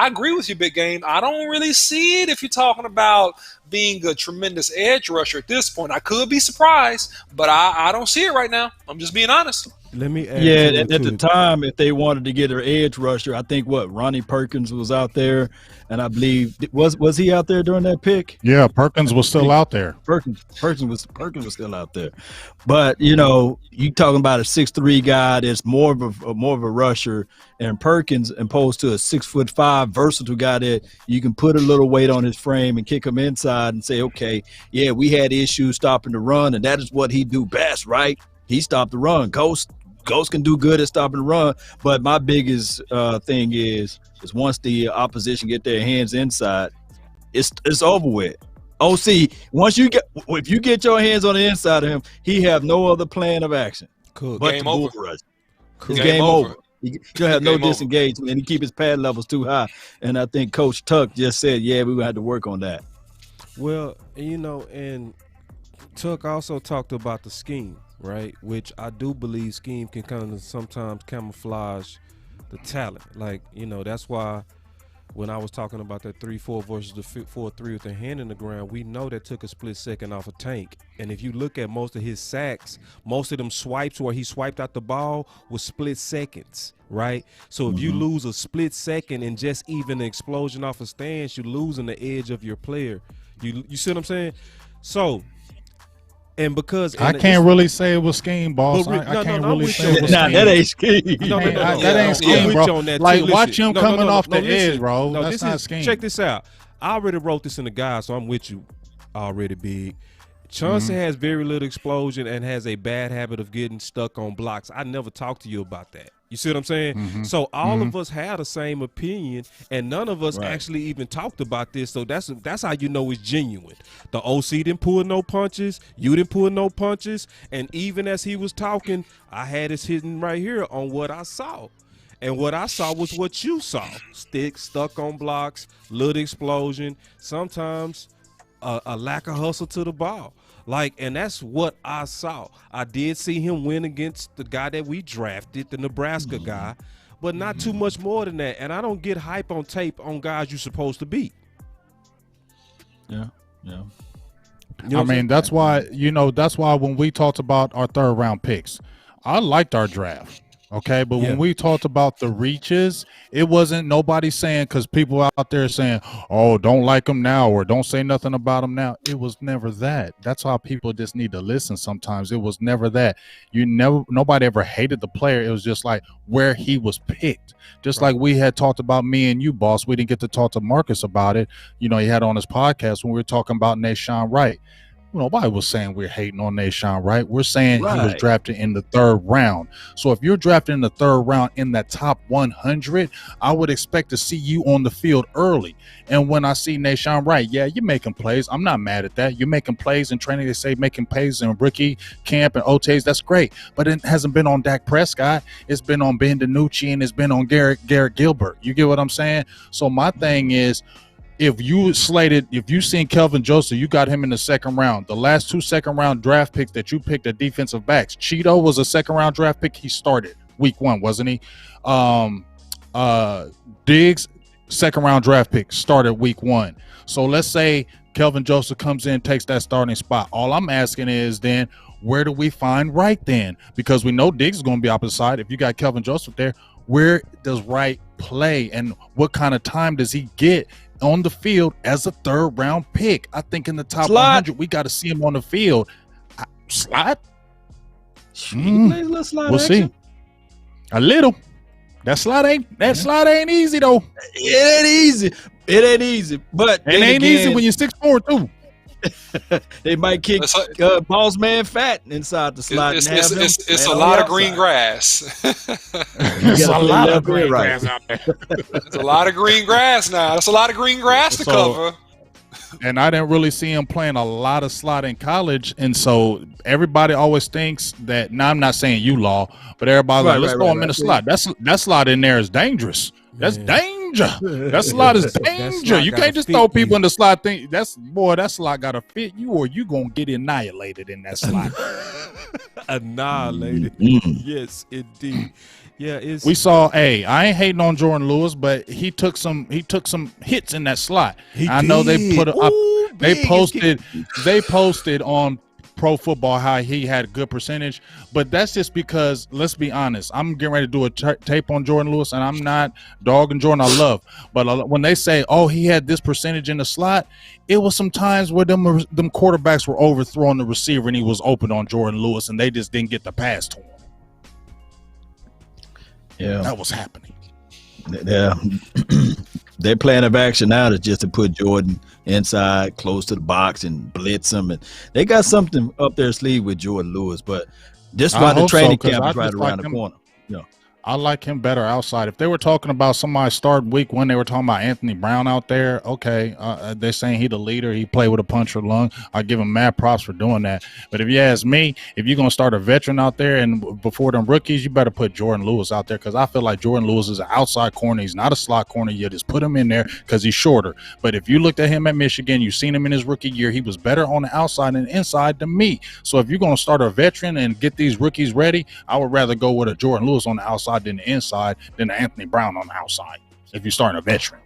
agree with you, Big Game. I don't really see it if you're talking about being a tremendous edge rusher at this point. I could be surprised, but I don't see it right now. I'm just being honest. Let me add Yeah, to at it, the too. time, if they wanted to get their edge rusher, I think Ronnie Perkins was out there, and I believe was he out there during that pick? Yeah, Perkins was still out there. Perkins was still out there, but you talking about a 6'3" guy that's more of a rusher, and Perkins opposed to a 6'5" versatile guy that you can put a little weight on his frame and kick him inside and say, okay, yeah, we had issues stopping the run, and that is what he do best, right? He stopped the run. Ghost can do good at stopping the run, but my biggest thing is once the opposition get their hands inside, it's over with. OC, if you get your hands on the inside of him, he have no other plan of action. Cook. But Game to over. bull rush. Cool. It's game over. He'll have no Game over. disengagement, and he keep his pad levels too high. And I think Coach Tuck just said, yeah, we're going to have to work on that. Well, and Tuck also talked about the scheme, right? Which I do believe scheme can kind of sometimes camouflage the talent. Like, that's why when I was talking about that 3-4 versus the 4-3 with the hand in the ground, we know that took a split second off a Tank. And if you look at most of his sacks, most of them swipes where he swiped out the ball was split seconds, right? So if you lose a split second and just even an explosion off a stance, you're losing the edge of your player. You see what I'm saying? So, and because I can't really say it was scheme, boss. But I can't I'm really with say you it was on scheme. That ain't scheme. That ain't scheme, I'm bro. with you on that, Like, too. watch Listen. him No, coming off the listen. edge, bro. No, That's not scheme. Check this out. I already wrote this in the guide, so I'm with you already, Big. Chauncey has very little explosion and has a bad habit of getting stuck on blocks. I never talked to you about that. You see what I'm saying? So all of us had the same opinion, and none of us actually even talked about this. So that's how you know it's genuine. The OC didn't pull no punches. You didn't pull no punches. And even as he was talking, I had it hidden right here on what I saw. And what I saw was what you saw. Sticks, stuck on blocks, little explosion, sometimes a lack of hustle to the ball. And that's what I saw. I did see him win against the guy that we drafted, the Nebraska guy, but not too much more than that. And I don't get hype on tape on guys you're supposed to beat. Yeah. I mean, that's why when we talked about our third round picks, I liked our draft. Okay, but when we talked about the reaches, it wasn't nobody saying, because people out there saying, oh, don't like him now or don't say nothing about him now. It was never that. That's how people just need to listen sometimes. It was never that. Nobody ever hated the player. It was just like where he was picked. Just like we had talked about me and you, boss. We didn't get to talk to Marcus about it. He had on his podcast when we were talking about Nashawn Wright. Nobody was saying we're hating on Nashawn, right? We're saying he was drafted in the third round. So if you're drafted in the third round in that top 100, I would expect to see you on the field early. And when I see Nashawn Wright, yeah, you're making plays. I'm not mad at that. You're making plays in training. They say making plays in rookie camp and OTAs. That's great. But it hasn't been on Dak Prescott. It's been on Ben DiNucci and it's been on Garrett Gilbert. You get what I'm saying? So my thing is, if you seen Kelvin Joseph, you got him in the second round. The last 2 second-round draft picks that you picked are defensive backs. Cheeto was a second-round draft pick. He started week 1, wasn't he? Diggs, second-round draft pick, started week 1. So let's say Kelvin Joseph comes in, takes that starting spot. All I'm asking is then, where do we find Wright then? Because we know Diggs is going to be opposite side. If you got Kelvin Joseph there, where does Wright play and what kind of time does he get on the field as a third round pick? I think in the top 100, we got to see him on the field. Slot? We'll see. A little. That slot ain't easy though. It ain't easy. But it ain't easy when you're 6'4" too. They might kick boss man fat inside the slot. It's a lot of green grass. It's a lot of green grass out there. It's a lot of green grass now. That's a lot of green grass to cover. And I didn't really see him playing a lot of slot in college. And so everybody always thinks that, now I'm not saying you, Law, but everybody's let's throw him in the slot. That slot in there is dangerous. That's dangerous. danger. That slot is danger. You can't just throw people in the slot. That slot got to fit you, or you gonna get annihilated in that slot. Annihilated. Yes, indeed. Yeah, we saw. Hey, I ain't hating on Jordan Lewis, but he took some hits in that slot. I know they put they posted on Pro Football how he had a good percentage, but that's just because, let's be honest, I'm getting ready to do a tape on Jordan Lewis, and I'm not dogging Jordan. I love, but when they say, oh, he had this percentage in the slot, it was some times where them quarterbacks were overthrowing the receiver and he was open on Jordan Lewis, and they just didn't get the pass to him. Yeah, that was happening. Yeah. Their plan of action now is just to put Jordan inside, close to the box, and blitz him. And they got something up their sleeve with Jordan Lewis, but this is why the training camp is right around the corner. Yeah. I like him better outside. If they were talking about somebody starting week one, they were talking about Anthony Brown out there. Okay, they're saying he the leader. He played with a puncher lung. I give him mad props for doing that. But if you ask me, if you're gonna start a veteran out there and before them rookies, you better put Jordan Lewis out there, because I feel like Jordan Lewis is an outside corner. He's not a slot corner. You just put him in there because he's shorter. But if you looked at him at Michigan, you've seen him in his rookie year. He was better on the outside and inside than me. So if you're gonna start a veteran and get these rookies ready, I would rather go with a Jordan Lewis on the outside than the inside, than Anthony Brown on the outside, if you're starting a veteran.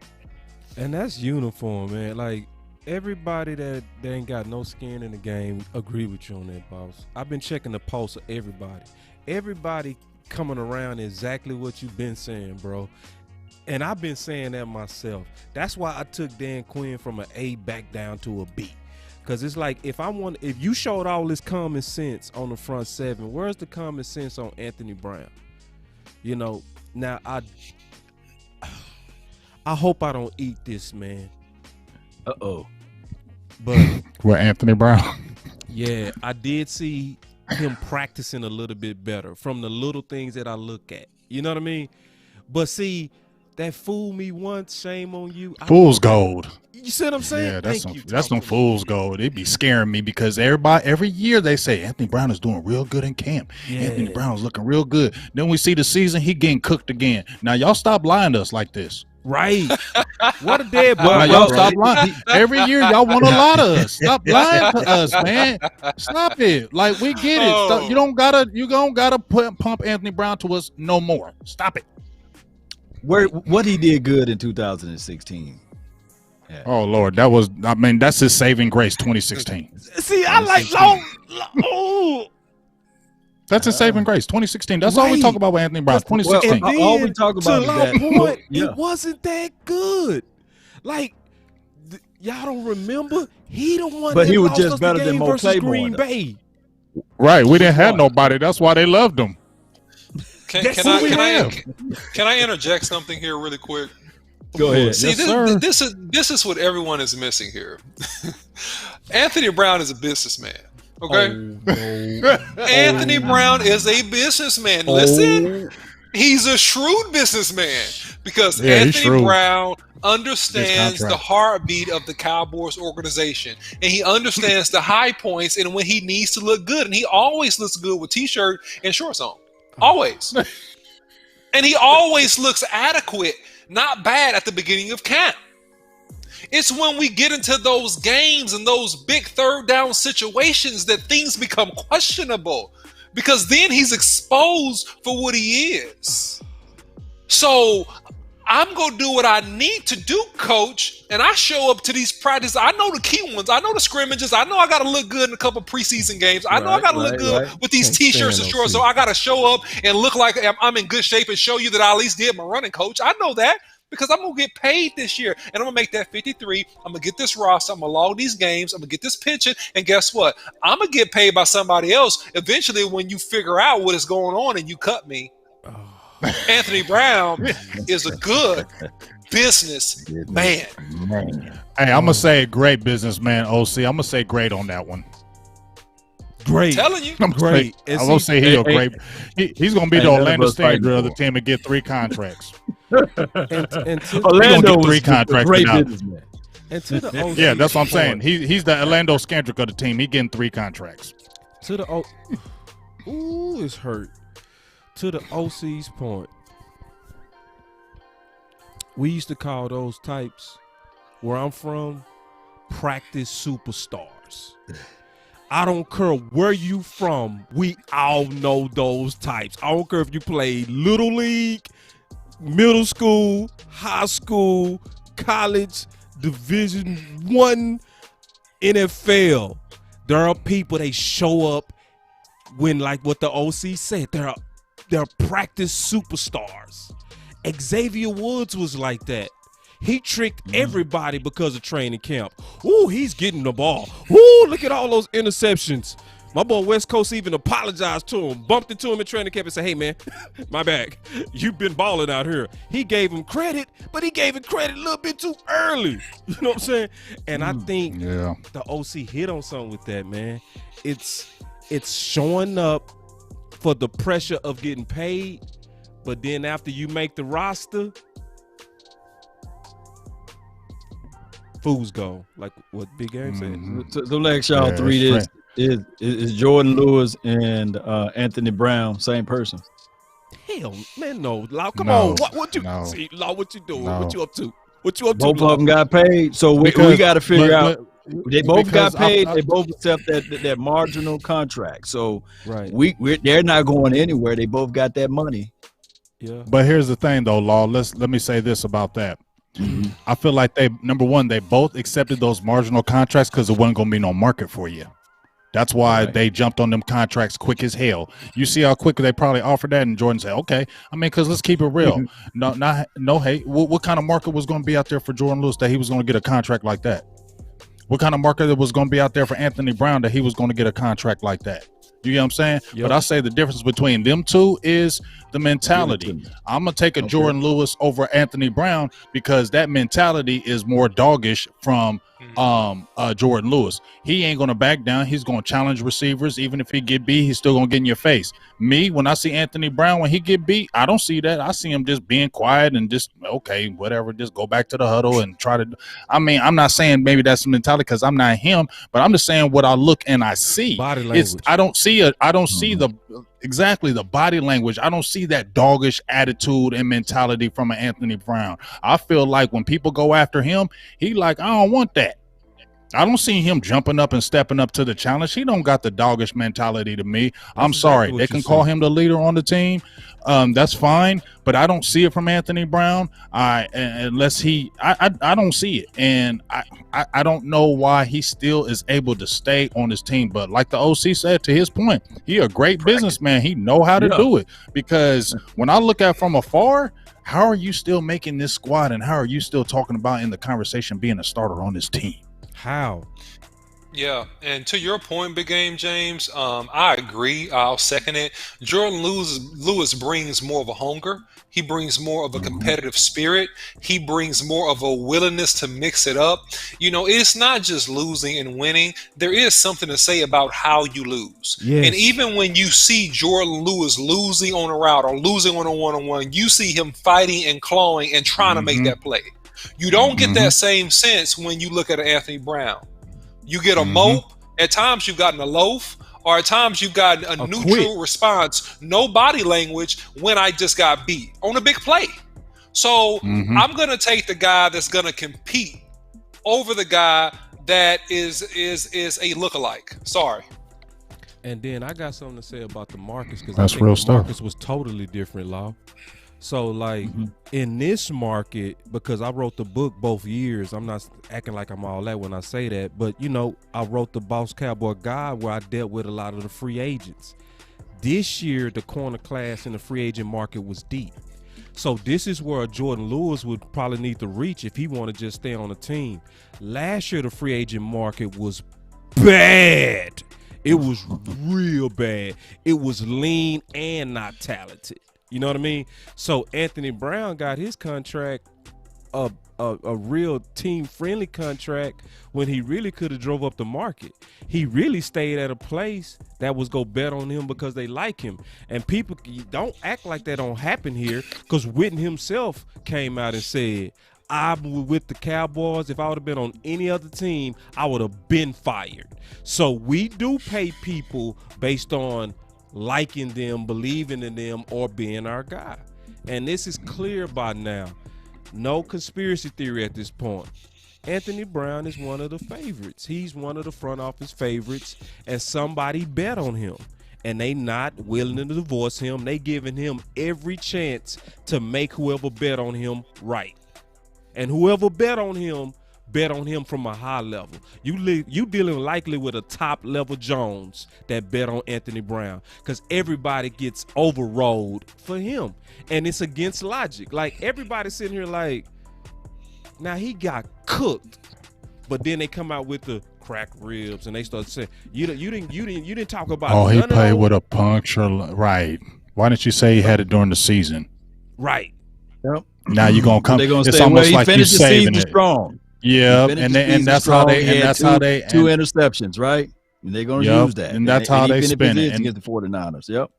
And that's uniform, man. Like, everybody that ain't got no skin in the game agree with you on that, boss. I've been checking the pulse of everybody. Everybody coming around exactly what you've been saying, bro. And I've been saying that myself. That's why I took Dan Quinn from an A back down to a B. Because it's like, if you showed all this common sense on the front seven, where's the common sense on Anthony Brown? You know, now I hope I don't eat this, man. Uh-oh. But with Anthony Brown. Yeah, I did see him practicing a little bit better from the little things that I look at. You know what I mean? But see, that fool me once, shame on you. Fool's gold. You see what I'm saying? Yeah, that's some fool's gold. It be scaring me because every year they say Anthony Brown is doing real good in camp. Yeah. Anthony Brown is looking real good. Then we see the season, he getting cooked again. Now y'all stop lying to us like this. Right. What a dead boy. Now, y'all stop lying. Every year y'all want to lie to us. Stop lying to us, man. Stop it. Like, we get it. Stop. You don't gotta pump Anthony Brown to us no more. Stop it. What he did good in 2016. Yeah. Oh Lord, that's his saving grace. 2016. See, I like long. That's his saving grace. 2016. That's all we talk about with Anthony Brown. 2016. Well, all we talk about is that. Point, it wasn't that good. Like, y'all don't remember? He the one. But that he was lost just us better the than game Mo versus Claiborne. Green Bay. Right. We didn't have nobody. That's why they loved him. Can I interject something here really quick? Go ahead. See, Yes, this is what everyone is missing here. Anthony Brown is a businessman. Okay? Anthony Brown is a businessman. Listen, he's a shrewd businessman because Anthony Brown understands the heartbeat of the Cowboys organization, and he understands the high points and when he needs to look good, and he always looks good with t-shirt and shorts on. Always. And he always looks adequate, not bad at the beginning of camp. It's when we get into those games and those big third down situations that things become questionable, because then he's exposed for what he is. So I'm going to do what I need to do, coach, and I show up to these practices. I know the key ones. I know the scrimmages. I know I got to look good in a couple preseason games. I know I got to look good with these T-shirts and shorts, so I got to show up and look like I'm in good shape and show you that I at least did my running, coach. I know that because I'm going to get paid this year, and I'm going to make that 53. I'm going to get this roster. I'm going to log these games. I'm going to get this pension, and guess what? I'm going to get paid by somebody else eventually when you figure out what is going on and you cut me. Anthony Brown is a good business man. Hey, I'm gonna say great businessman, OC. I'm gonna say great on that one. Great. I'm telling you. I'm great. I'm gonna say he's a great. He's gonna be the Orlando Standard of the team and get 3 contracts. Orlando get 3 contracts. Great businessman. And to the OC yeah, that's what I'm saying. He's the Orlando Scandrick of the team. He getting 3 contracts. To the ooh, it's hurt. To the OC's point, we used to call those types where I'm from practice superstars. I don't care where you from. We all know those types. I don't care if you played Little League, middle school, high school, college, Division I, NFL. There are people, they show up when, like what the OC said, they're practice superstars. Xavier Woods was like that. He tricked everybody because of training camp. Ooh, he's getting the ball. Ooh, look at all those interceptions. My boy West Coast even apologized to him, bumped into him in training camp and said, hey, man, my bad. You've been balling out here. He gave him credit, but he gave him credit a little bit too early. You know what I'm saying? And I think the OC hit on something with that, man. It's showing up for the pressure of getting paid, but then after you make the roster, fools go, like what Big Game said. So let y'all three this. Is Jordan Lewis and Anthony Brown same person? Hell, man, no. Law, come on. What you see? Law, what you doing? What you up to? What you up to? Both of them got paid, so we got to figure out. They both got paid. They both accept that marginal contract. So they're not going anywhere. They both got that money. Yeah. But here's the thing, though, Law. Let me say this about that. I feel like number one, they both accepted those marginal contracts because there wasn't going to be no market for you. That's why they jumped on them contracts quick as hell. You see how quick they probably offered that, and Jordan said, "Okay." I mean, because let's keep it real. No hate. What kind of market was going to be out there for Jordan Lewis that he was going to get a contract like that? What kind of market was going to be out there for Anthony Brown that he was going to get a contract like that? You get what I'm saying? Yep. But I say the difference between them two is the mentality. I'm going to take a Jordan Lewis over Anthony Brown because that mentality is more doggish from Jordan Lewis. He ain't going to back down. He's going to challenge receivers. Even if he get beat, he's still going to get in your face. Me, when I see Anthony Brown, when he get beat, I don't see that. I see him just being quiet and just, okay, whatever, just go back to the huddle and try to. I mean, I'm not saying maybe that's the mentality because I'm not him, but I'm just saying what I look and I see. Body language. I don't see the body language. I don't see that doggish attitude and mentality from an Anthony Brown. I feel like when people go after him, he like, I don't want that. I don't see him jumping up and stepping up to the challenge. He don't got the doggish mentality to me. I'm sorry. They can call him the leader on the team. That's fine, but I don't see it from Anthony Brown. Unless I don't see it. And I don't know why he still is able to stay on his team. But like the OC said, to his point, he a great businessman. He know how to do it. Because when I look at from afar, how are you still making this squad and how are you still talking about in the conversation being a starter on this team? How? Yeah, and to your point, Big Game James, I agree. I'll second it. Jordan Lewis brings more of a hunger. He brings more of a competitive spirit. He brings more of a willingness to mix it up. You know, it's not just losing and winning. There is something to say about how you lose. Yes. And even when you see Jordan Lewis losing on a route or losing on a one-on-one, you see him fighting and clawing and trying to make that play. You don't get that same sense when you look at Anthony Brown. You get a mope. At times you've gotten a loaf, or at times you've gotten a neutral response, no body language when I just got beat on a big play. So I'm going to take the guy that's going to compete over the guy that is a lookalike. Sorry. And then I got something to say about the Marcus because that's real stuff. Marcus was totally different, Law. So, like, in this market, because I wrote the book both years, I'm not acting like I'm all that when I say that, but, you know, I wrote the Dallas Cowboy Guide where I dealt with a lot of the free agents. This year, the corner class in the free agent market was deep. So this is where Jordan Lewis would probably need to reach if he want to just stay on the team. Last year, the free agent market was bad. It was real bad. It was lean and not talented. You know what I mean? So Anthony Brown got his contract, a real team-friendly contract, when he really could have drove up the market. He really stayed at a place that was go bet on him because they like him. And people don't act like that don't happen here, because Witten himself came out and said, I'm with the Cowboys. If I would have been on any other team, I would have been fired. So we do pay people based on liking them, believing in them, or being our guy. And this is clear by now. No conspiracy theory at this point. Anthony Brown is one of the favorites. He's one of the front office favorites, and somebody bet on him. And they not willing to divorce him. They giving him every chance to make whoever bet on him right. And whoever bet on him from a high level. You dealing likely with a top level Jones that bet on Anthony Brown, because everybody gets overrolled for him, and it's against logic. Like, everybody sitting here like, now he got cooked, but then they come out with the cracked ribs and they start saying you didn't talk about. Oh, he played with a puncture, right? Why didn't you say he had it during the season? Right. Yep. Now you're gonna come. They're gonna It's say, almost well, like he you're finished the saving season it. strong. Yeah, He and finished the season that's strong. how they He had and that's how they two interceptions, right? And they're gonna use that, and that's how they spin it against the 49ers. Yep.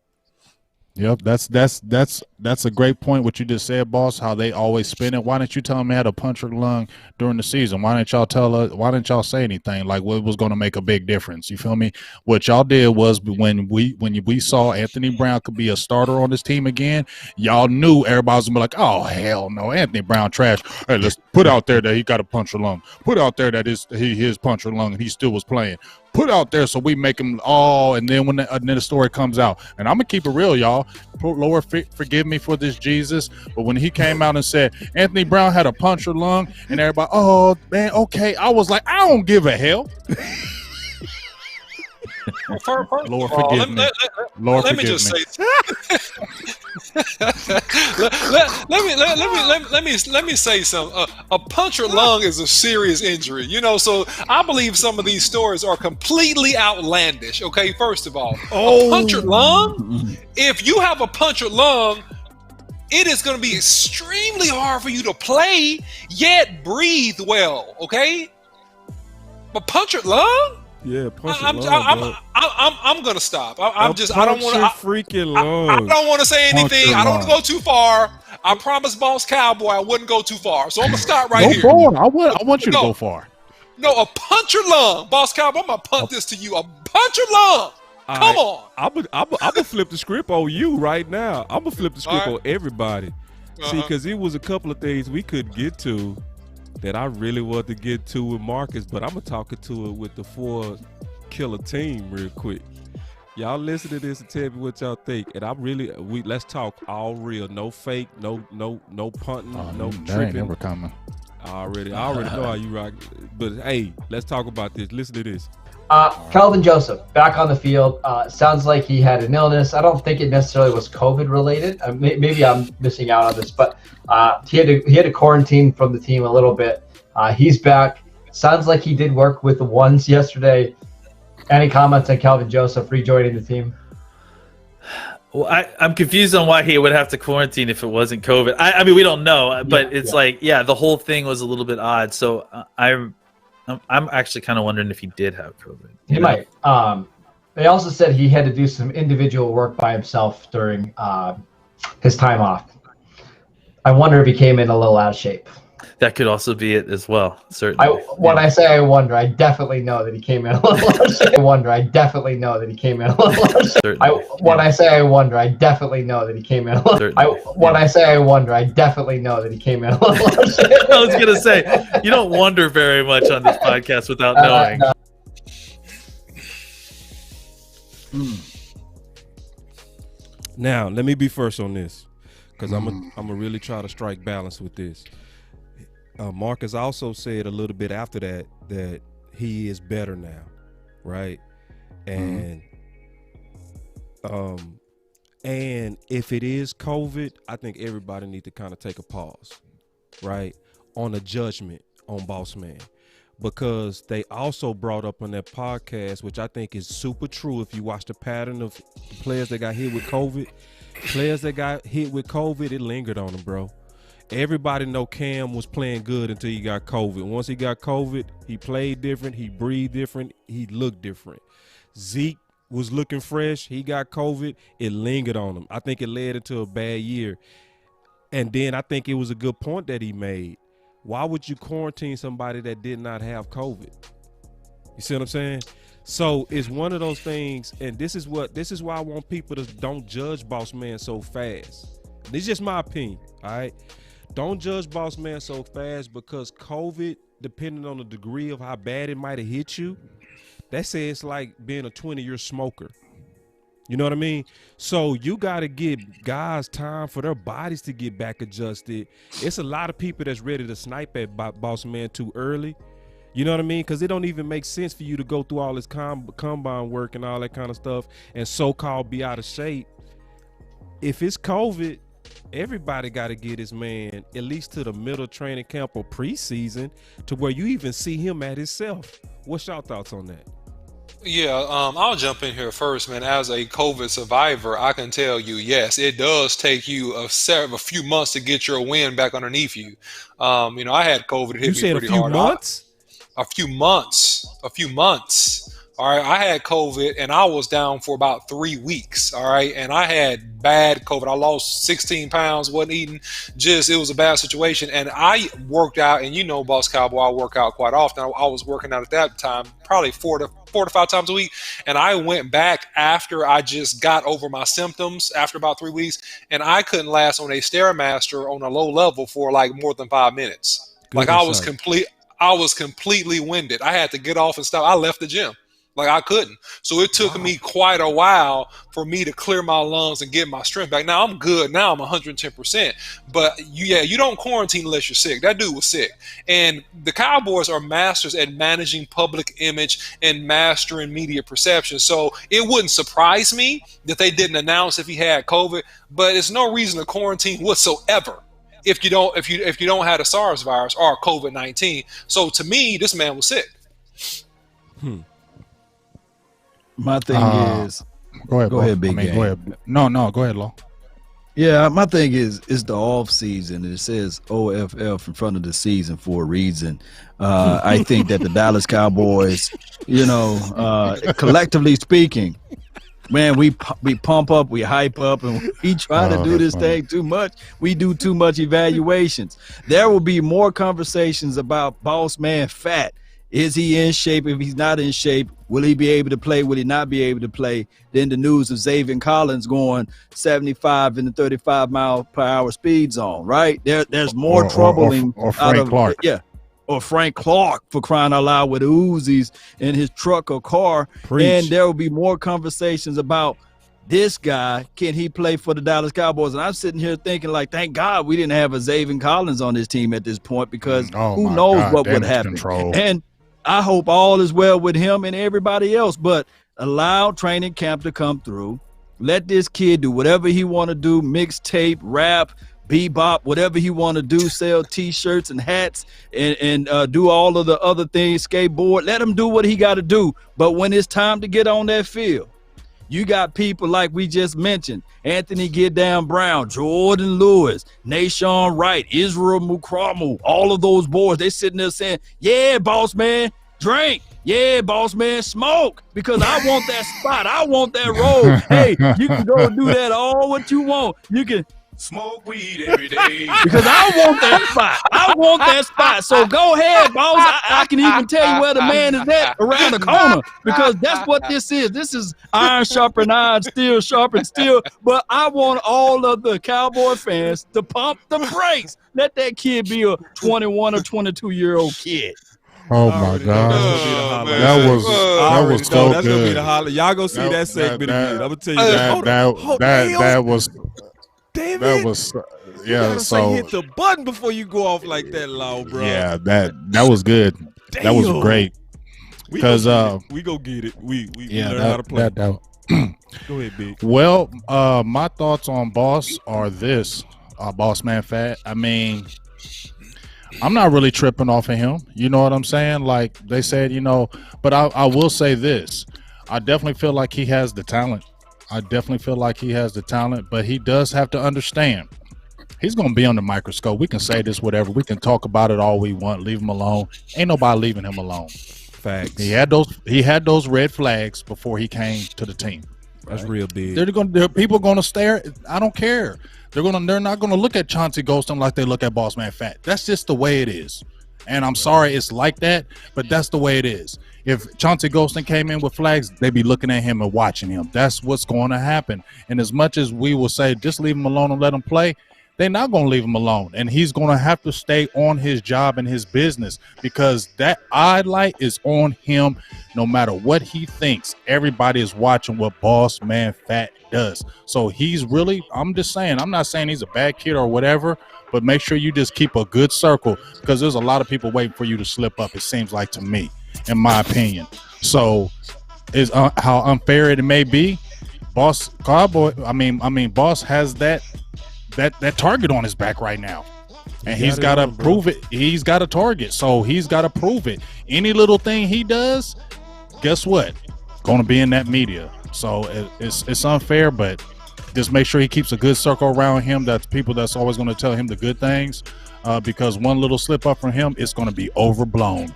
Yep, that's a great point. What you just said, boss. How they always spin it. Why didn't you tell them they had a punctured lung during the season? Why didn't y'all tell us? Why didn't y'all say anything like what was going to make a big difference? You feel me? What y'all did was when we saw Anthony Brown could be a starter on this team again, y'all knew everybody was gonna be like, oh hell no, Anthony Brown trash. Hey, let's put out there that he got a punctured lung. Put out there that his punctured lung and he still was playing. Put out there so we make him all, and then when the story comes out, and I'm gonna keep it real, y'all. Lord, forgive me for this, Jesus. But when he came out and said Anthony Brown had a punctured lung, and everybody, oh man, okay, I was like, I don't give a hell. Lord, forgive me. Lord, let me forgive just me. say. let me say something. A punctured lung is a serious injury, So I believe some of these stories are completely outlandish. Okay, first of all, a punctured lung. If you have a punctured lung, it is going to be extremely hard for you to play yet breathe well. Okay, a punctured lung. Yeah, I'm gonna stop. I don't want to. Freaking long. I don't want to say anything. I don't want to go too far. I promised Boss Cowboy I wouldn't go too far, so I'm gonna stop right here. Go far. I want you to go far. No, a punctured lung, Boss Cowboy. I'm gonna punt this to you. A punctured lung. Come on. I'm gonna flip the script on you right now. I'm gonna flip the script on everybody. See, because it was a couple of things we could get to that I really wanted to get to with Marcus, but I'm gonna talk it to it with the 4 killer team real quick. Y'all listen to this and tell me what y'all think. And let's talk all real, no fake, no punting, no that tripping. ain't never coming. I already know how you rock. But hey, let's talk about this. Listen to this. Kelvin Joseph back on the field. Sounds like he had an illness. I don't think it necessarily was COVID related. Maybe I'm missing out on this, but he had to quarantine from the team a little bit. He's back. Sounds like he did work with the ones yesterday. Any comments on Kelvin Joseph rejoining the team? Well, I'm confused on why he would have to quarantine if it wasn't COVID. I mean, we don't know, but it's the whole thing was a little bit odd. So I'm actually kind of wondering if he did have COVID. He might. They also said he had to do some individual work by himself during his time off. I wonder if he came in a little out of shape. That could also be it as well. Certainly. When I say I wonder, I definitely know that he came in a little out of shape. When I say I wonder, I definitely know that he came in a little. When I say I wonder, I definitely know that he came in a little. I was gonna say, you don't wonder very much on this podcast without knowing. Now, let me be first on this, because I'm gonna really try to strike balance with this. Marcus also said a little bit after that he is better now, right? And and if it is COVID, I think everybody needs to kind of take a pause, right, on a judgment on Boss Man, because they also brought up on that podcast, which I think is super true. If you watch the pattern of players that got hit with COVID, it lingered on them, bro. Everybody know Cam was playing good until he got COVID. Once he got COVID, he played different, he breathed different, he looked different. Zeke was looking fresh, he got COVID, it lingered on him. I think it led into a bad year. And then I think it was a good point that he made. Why would you quarantine somebody that did not have COVID? You see what I'm saying? So it's one of those things, and this is why I want people to don't judge Boss Man so fast. This is just my opinion, all right? don't judge Boss Man so fast because COVID, depending on the degree of how bad it might have hit you, that says it's like being a 20-year smoker. You know what I mean? So you got to give guys time for their bodies to get back adjusted. It's a lot of people that's ready to snipe at Boss Man too early. You know what I mean? Because it don't even make sense for you to go through all this combine work and all that kind of stuff and so-called be out of shape. If it's COVID, everybody got to get this man at least to the middle training camp or preseason to where you even see him at himself. What's your thoughts on that? Yeah, I'll jump in here first, man. As a COVID survivor, I can tell you, yes, it does take you a few months to get your wind back underneath you. You know, I had COVID. It hit me pretty hard. A few months. All right. I had COVID and I was down for about 3 weeks. All right. And I had bad COVID. I lost 16 pounds, wasn't eating. It was a bad situation. And I worked out, and you know, Boss Cowboy, I work out quite often. I was working out at that time, probably 4 to 5 times a week. And I went back after I just got over my symptoms after about 3 weeks. And I couldn't last on a Stairmaster on a low level for like more than 5 minutes. I was completely winded. I had to get off and stop. I left the gym. Like I couldn't. So it took me quite a while for me to clear my lungs and get my strength back. Now I'm good. Now I'm 110%. But you don't quarantine unless you're sick. That dude was sick. And the Cowboys are masters at managing public image and mastering media perception. So it wouldn't surprise me that they didn't announce if he had COVID, but it's no reason to quarantine whatsoever if you don't have the SARS virus or COVID-19. So to me, this man was sick. My thing is, go ahead, Big Game. Go ahead. No, go ahead, Law. Yeah, my thing is, it's the off season. It says OFF in front of the season for a reason. I think that the Dallas Cowboys, collectively speaking, man, we pump up, we hype up, and we try to do this thing too much. We do too much evaluations. There will be more conversations about Boss Man fat. Is he in shape? If he's not in shape, will he be able to play? Will he not be able to play? Then the news of Xavier Collins going 75 in the 35-mile-per-hour speed zone, right? There's more troubling. Or Frank Clark. Yeah, or Frank Clark, for crying out loud, with Uzis in his truck or car. Preach. And there will be more conversations about this guy. Can he play for the Dallas Cowboys? And I'm sitting here thinking, like, thank God we didn't have a Xavier Collins on this team at this point, because who knows what would happen. And I hope all is well with him and everybody else, but allow training camp to come through. Let this kid do whatever he want to do, mixtape, rap, bebop, whatever he want to do, sell T-shirts and hats and do all of the other things, skateboard. Let him do what he got to do. But when it's time to get on that field, you got people like we just mentioned, Anthony Get Down Brown, Jordan Lewis, Nashawn Wright, Israel Mukramu, all of those boys, they sitting there saying, yeah, boss man, drink. Yeah, boss man, smoke, because I want that spot. I want that role. Hey, you can go and do that all what you want. You can smoke weed every day because I want that spot. I want that spot. So go ahead, boss. I can even tell you where the man is at around the corner, because that's what this is. This is iron sharpen iron, steel sharpen steel. But I want all of the Cowboy fans to pump the brakes. Let that kid be a 21 or 22-year-old kid. Oh my God, that was so that's good. Gonna be the holler. Y'all go see that segment again. I'm gonna tell you that was yeah. So hit the button before you go off like that, Law, bro. Yeah, that was good. Damn. That was great. Because we go get it. We learn how to play. Go ahead, Big. Well, my thoughts on Boss are this: Boss Man Fat. I mean, I'm not really tripping off of him. You know what I'm saying? Like they said, but I will say this. I definitely feel like he has the talent. But he does have to understand. He's going to be on the microscope. We can say this, whatever. We can talk about it all we want. Leave him alone. Ain't nobody leaving him alone. Facts. He had those red flags before he came to the team. That's real big. People going to stare. I don't care. They're not going to look at Chauncey Golston like they look at Boss Man Fat. That's just the way it is. And I'm sorry it's like that, but that's the way it is. If Chauncey Golston came in with flags, they'd be looking at him and watching him. That's what's going to happen. And as much as we will say, just leave him alone and let him play, they're not going to leave him alone. And he's going to have to stay on his job and his business, because that eye light is on him no matter what he thinks. Everybody is watching what Boss Man Fat does. So he's really, I'm just saying, I'm not saying he's a bad kid or whatever, but make sure you just keep a good circle, because there's a lot of people waiting for you to slip up, it seems like to me, in my opinion. So is how unfair it may be, Boss Cowboy, I mean Boss has that target on his back right now, and he's got to prove it. He's got a target, so he's got to prove it. Any little thing he does, guess what? Going to be in that media. So it's unfair, but just make sure he keeps a good circle around him. That's people that's always going to tell him the good things, because one little slip up from him, it's going to be overblown.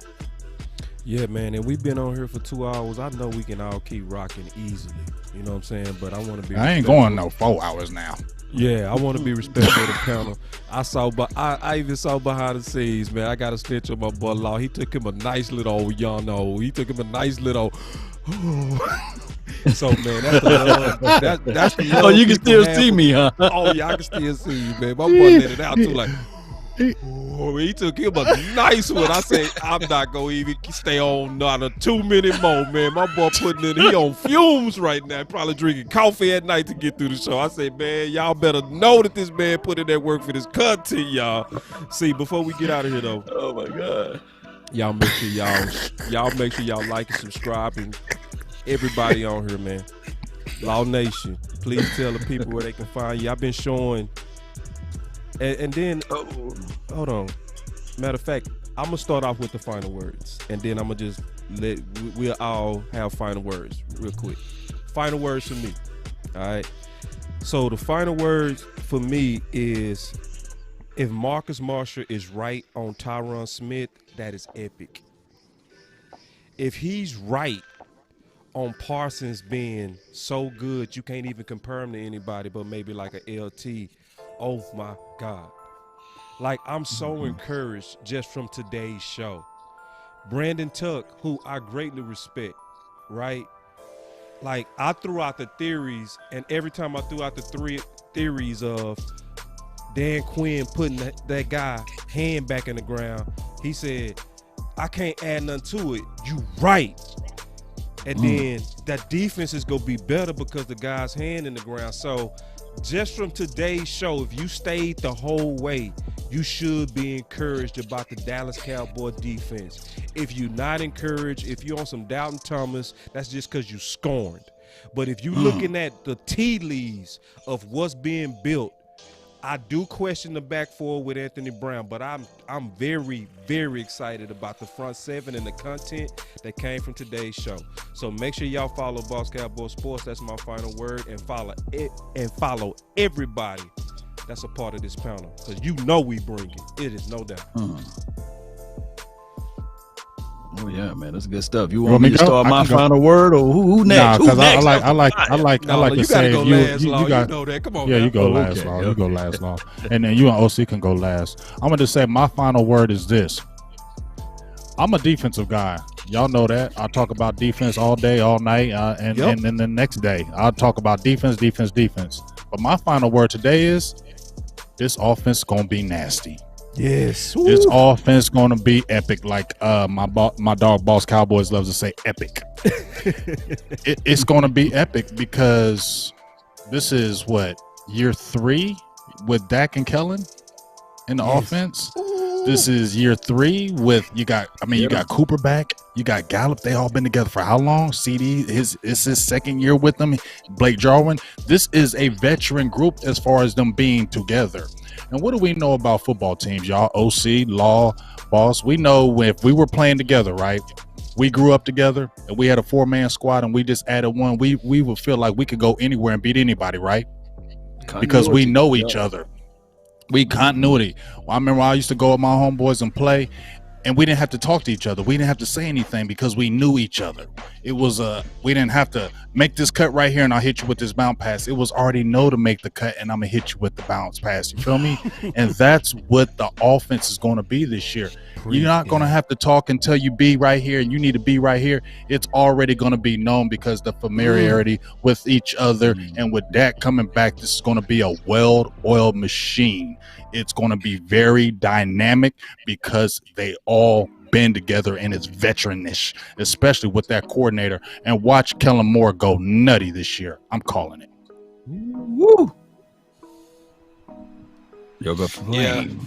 Yeah, man, and we've been on here for 2 hours. I know we can all keep rocking easily. You know what I'm saying? But I want to be. I ain't going no 4 hours now. Yeah, I want to be respectful of the panel. I even saw behind the scenes, man. I got a stitch on my boy Law. He took him a nice little, y'all know. He took him a nice little. So man, that's the love. Oh, you can still see me, huh? Oh yeah, I can still see you, man. My boy let it out too, like. Oh, he took him a nice one. I said, I'm not gonna even stay on not a 2 minute more, man. My boy he on fumes right now, probably drinking coffee at night to get through the show. I said, man, y'all better know that this man put in that work for this content, y'all. See, before we get out of here though, oh my God, y'all make sure y'all like and subscribe, and everybody on here, man. Law Nation, please tell the people where they can find you. I've been showing. And then, hold on. Matter of fact, I'm going to start off with the final words. And then I'm going to just we'll all have final words real quick. Final words for me. All right. So the final words for me is, if Marcus Mosher is right on Tyron Smith, that is epic. If he's right on Parsons being so good, you can't even compare him to anybody but maybe like a LT. Oh my God. Like, I'm so encouraged just from today's show. Brandon Tuck, who I greatly respect, right? Like, I threw out the theories, and every time I threw out the 3 theories of Dan Quinn putting that guy hand back in the ground, he said, I can't add nothing to it. You right. And then that defense is going to be better because the guy's hand in the ground. So just from today's show, if you stayed the whole way, you should be encouraged about the Dallas Cowboy defense. If you're not encouraged, if you're on some Dalton Thomas, that's just because you scorned. But if you're looking at the tea leaves of what's being built, I do question the back four with Anthony Brown, but I'm very, very excited about the front seven and the content that came from today's show. So make sure y'all follow Boss Cowboy Sports. That's my final word, and follow everybody that's a part of this panel, because you know we bring it. It is no doubt. Oh yeah, man, that's good stuff. You want me to start my final word, or who next? Nah, because I like you to say, go last, you got, know that. Come on, yeah, now. you go last, Law. You go last, Law, and then you and OC can go last. I'm gonna just say my final word is this: I'm a defensive guy. Y'all know that. I talk about defense all day, all night, and then the next day I'll talk about defense. But my final word today is, this offense gonna be nasty. Yes. This offense gonna be epic, like my dog Boss Cowboys loves to say, epic. It's gonna be epic because this is what, year 3 with Dak and Kellen in the offense. This is year 3 with you got Cooper back, you got Gallup. They all been together for how long? CD, it's his second year with them. Blake Jarwin. This is a veteran group as far as them being together. And what do we know about football teams, y'all? OC, Law, Boss. We know if we were playing together, right? We grew up together and we had a 4-man squad and we just added one. We would feel like we could go anywhere and beat anybody, right? Because we know each other. We continuity. Well, I remember I used to go with my homeboys and play. and we didn't have to talk to each other. We didn't have to say anything because we knew each other. It was we didn't have to make this cut right here and I'll hit you with this bounce pass. It was already know to make the cut and I'm gonna hit you with the bounce pass. You feel me? And that's what the offense is going to be this year. You're not going to have to talk until you be right here and you need to be right here. It's already going to be known because the familiarity with each other, and with Dak coming back, this is going to be a well-oiled machine. It's going to be very dynamic because they all been together and it's veteranish, especially with that coordinator. And watch Kellen Moore go nutty this year. I'm calling it. Woo! Yoga flame. Yeah.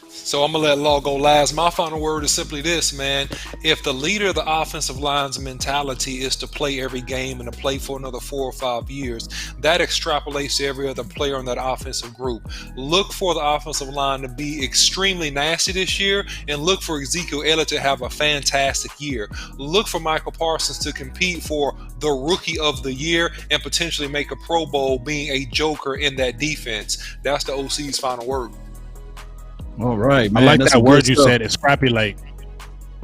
So I'm going to let Law go last. My final word is simply this, man. If the leader of the offensive line's mentality is to play every game and to play for another 4 or 5 years, that extrapolates to every other player in that offensive group. Look for the offensive line to be extremely nasty this year, and look for Ezekiel Elliott to have a fantastic year. Look for Micah Parsons to compete for the Rookie of the Year and potentially make a Pro Bowl being a joker in that defense. That's the OC's final word. All right, man. I like That's that some word good you stuff. said, extrapolate.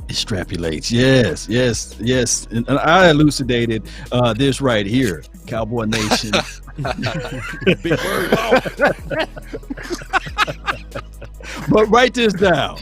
Extrapolates. Yes. And I elucidated this right here. Cowboy Nation. Big word. But write this down.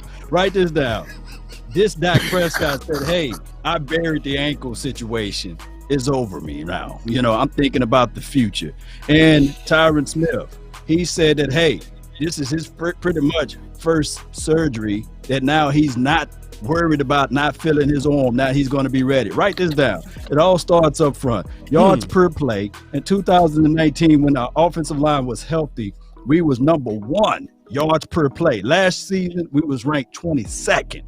This Dak Prescott said, hey, I buried the ankle situation. It's over me now. You know, I'm thinking about the future. And Tyron Smith, he said that, hey, this is his pretty much first surgery, that now he's not worried about not feeling his arm. Now he's going to be ready. Write this down. It all starts up front. Yards per play. In 2019, when our offensive line was healthy, we was number 1 yards per play. Last season, we was ranked 22nd.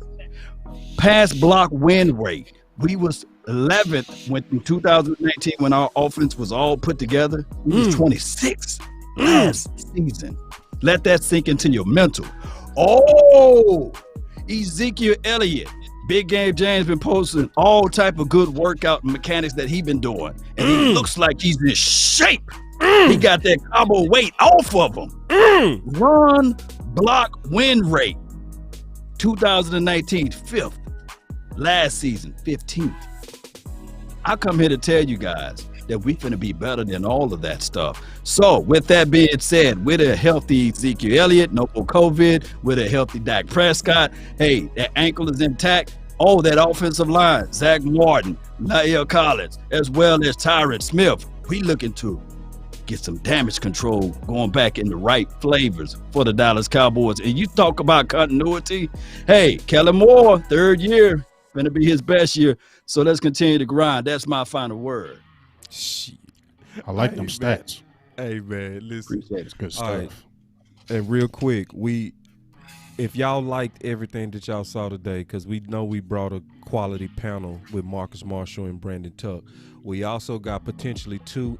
Pass block win rate, we was 11th when in 2019 when our offense was all put together. We was 26th last season. Let that sink into your mental. Oh, Ezekiel Elliott. Big Game James been posting all type of good workout mechanics that he been doing. And he looks like he's in shape. He got that Cowboy weight off of him. Run, block, win rate. 2019, 5th. Last season, 15th. I come here to tell you guys that we finna be better than all of that stuff. So with that being said, with a healthy Ezekiel Elliott, no more COVID, with a healthy Dak Prescott, hey, that ankle is intact. Oh, that offensive line, Zach Martin, Lael Collins, as well as Tyron Smith. We looking to get some damage control going back in the right flavors for the Dallas Cowboys. And you talk about continuity. Hey, Kellen Moore, 3rd year, gonna be his best year. So let's continue to grind. That's my final word. Shit. I like them stats. Hey, man, listen. Appreciate It's good All right. stuff. And real quick, if y'all liked everything that y'all saw today, because we know we brought a quality panel with Marcus Mosher and Brandon Tuck. We also got potentially 2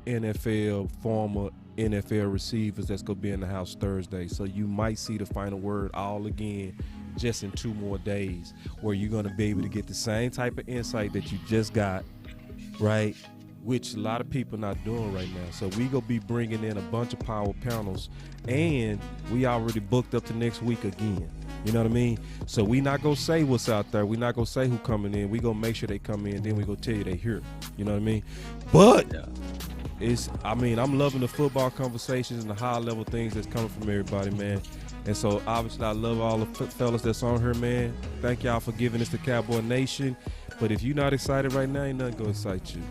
former NFL receivers that's going to be in the house Thursday. So you might see the final word all again just in 2 more days, where you're going to be able to get the same type of insight that you just got, right? Which a lot of people not doing right now. So we gonna be bringing in a bunch of power panels, and we already booked up to next week again. You know what I mean? So we not gonna say what's out there. We not gonna say who coming in. We gonna make sure they come in. Then we gonna tell you they here. You know what I mean? But I'm loving the football conversations and the high level things that's coming from everybody, man. And so obviously I love all the fellas that's on here, man. Thank y'all for giving us the Cowboy Nation. But if you're not excited right now, ain't nothing gonna excite you.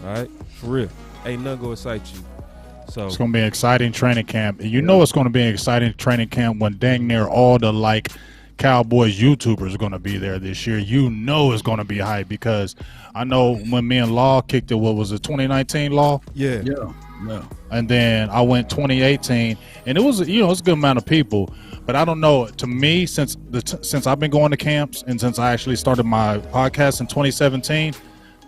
All right, for real, ain't nothing gonna excite you. So It's going to be an exciting training camp. And you know it's going to be an exciting training camp when dang near all the Cowboys YouTubers are going to be there this year. You know it's going to be hype, because I know when me and Law kicked it, what was it, 2019 Law? yeah. And then I went 2018, and it was it's a good amount of people. But I don't know, to me, since I've been going to camps and since I actually started my podcast in 2017,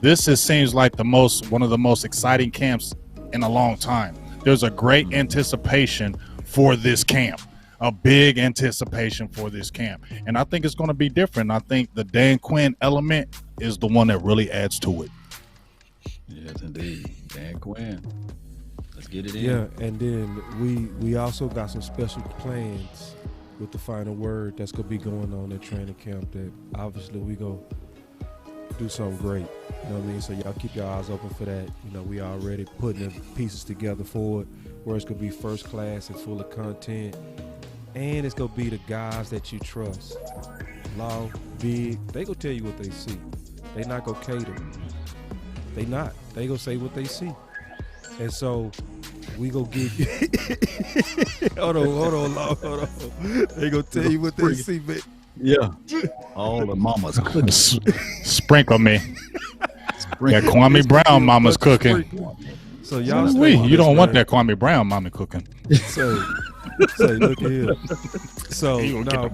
this seems like one of the most exciting camps in a long time. There's a great anticipation for this camp, a big anticipation for this camp. And I think it's going to be different. I think the Dan Quinn element is the one that really adds to it. Yes, indeed. Dan Quinn. Let's get it in. Yeah, and then we also got some special plans with the final word that's gonna be going on at training camp. That obviously we go do something great. You know what I mean? So y'all keep your eyes open for that. You know, we already putting the pieces together for it, where it's gonna be first class and full of content, and it's gonna be the guys that you trust. Law, Big, they gonna tell you what they see. They not gonna cater. They not. They gonna say what they see. And so we gonna give you hold on. They gonna tell you what they see, man. Yeah. All the mamas cooking. Sprinkle me. That Kwame Brown mama's cooking. So y'all you don't want that Kwame Brown mama cooking. Say, look at here. So no,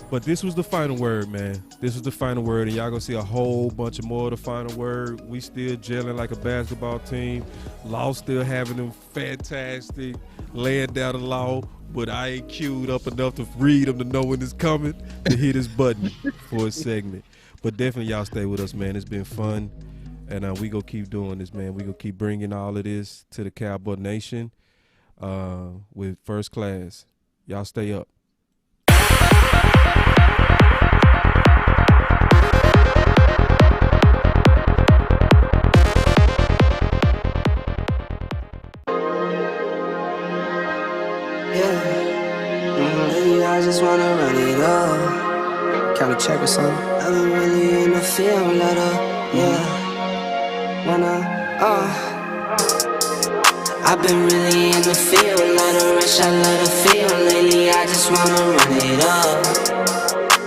but this was the final word, man. This was the final word, and y'all gonna see a whole bunch of more of the final word. We still gelling like a basketball team. Law still having them fantastic laying down the law, but I ain't queued up enough to read them to know when it's coming to hit his button for a segment. But definitely y'all stay with us, man. It's been fun, and we gonna keep doing this, man. We gonna keep bringing all of this to the Cowboy Nation with First Class. Y'all stay up. I just wanna run it up. Kinda check or something. I've been really in the field, let up, I've been really in the field, let her rush, I let her feel. Lately I just wanna run it up.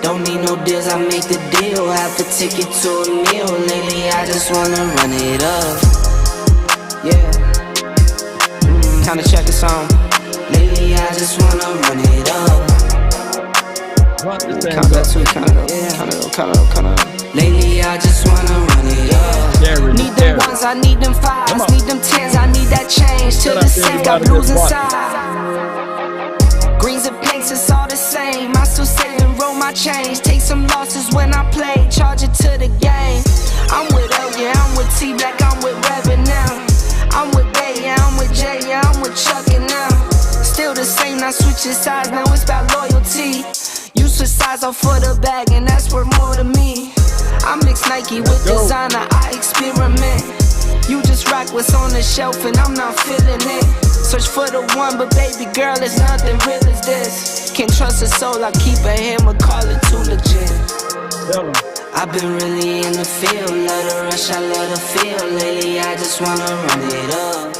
Don't need no deals, I make the deal. Half a ticket to a meal. Lately I just wanna run it up. Kinda check or something. Lately I just wanna run it up. Lately I just wanna run it up. Need them ones, I need them fives. Need them tens, I need that change. Till the same got blues inside. Greens and pinks, it's all the same. I still save and roll my change. Take some losses when I play, charge it to the game. I'm with L, yeah, I'm with T Black, I'm with Reverend now. I'm with Bay, yeah, I'm with Jay, yeah, I'm with Chuck and now. Still the same, not switching sides, now it's about loyalty. You switch sides off for the bag, and that's worth more to me. I mix Nike with designer, I experiment. You just rock what's on the shelf, and I'm not feeling it. Search for the one, but baby girl, it's nothing real as this. Can't trust a soul, I keep a hammer, call it too legit. I've been really in the field, let her rush, I let her feel. Lately I just wanna run it up.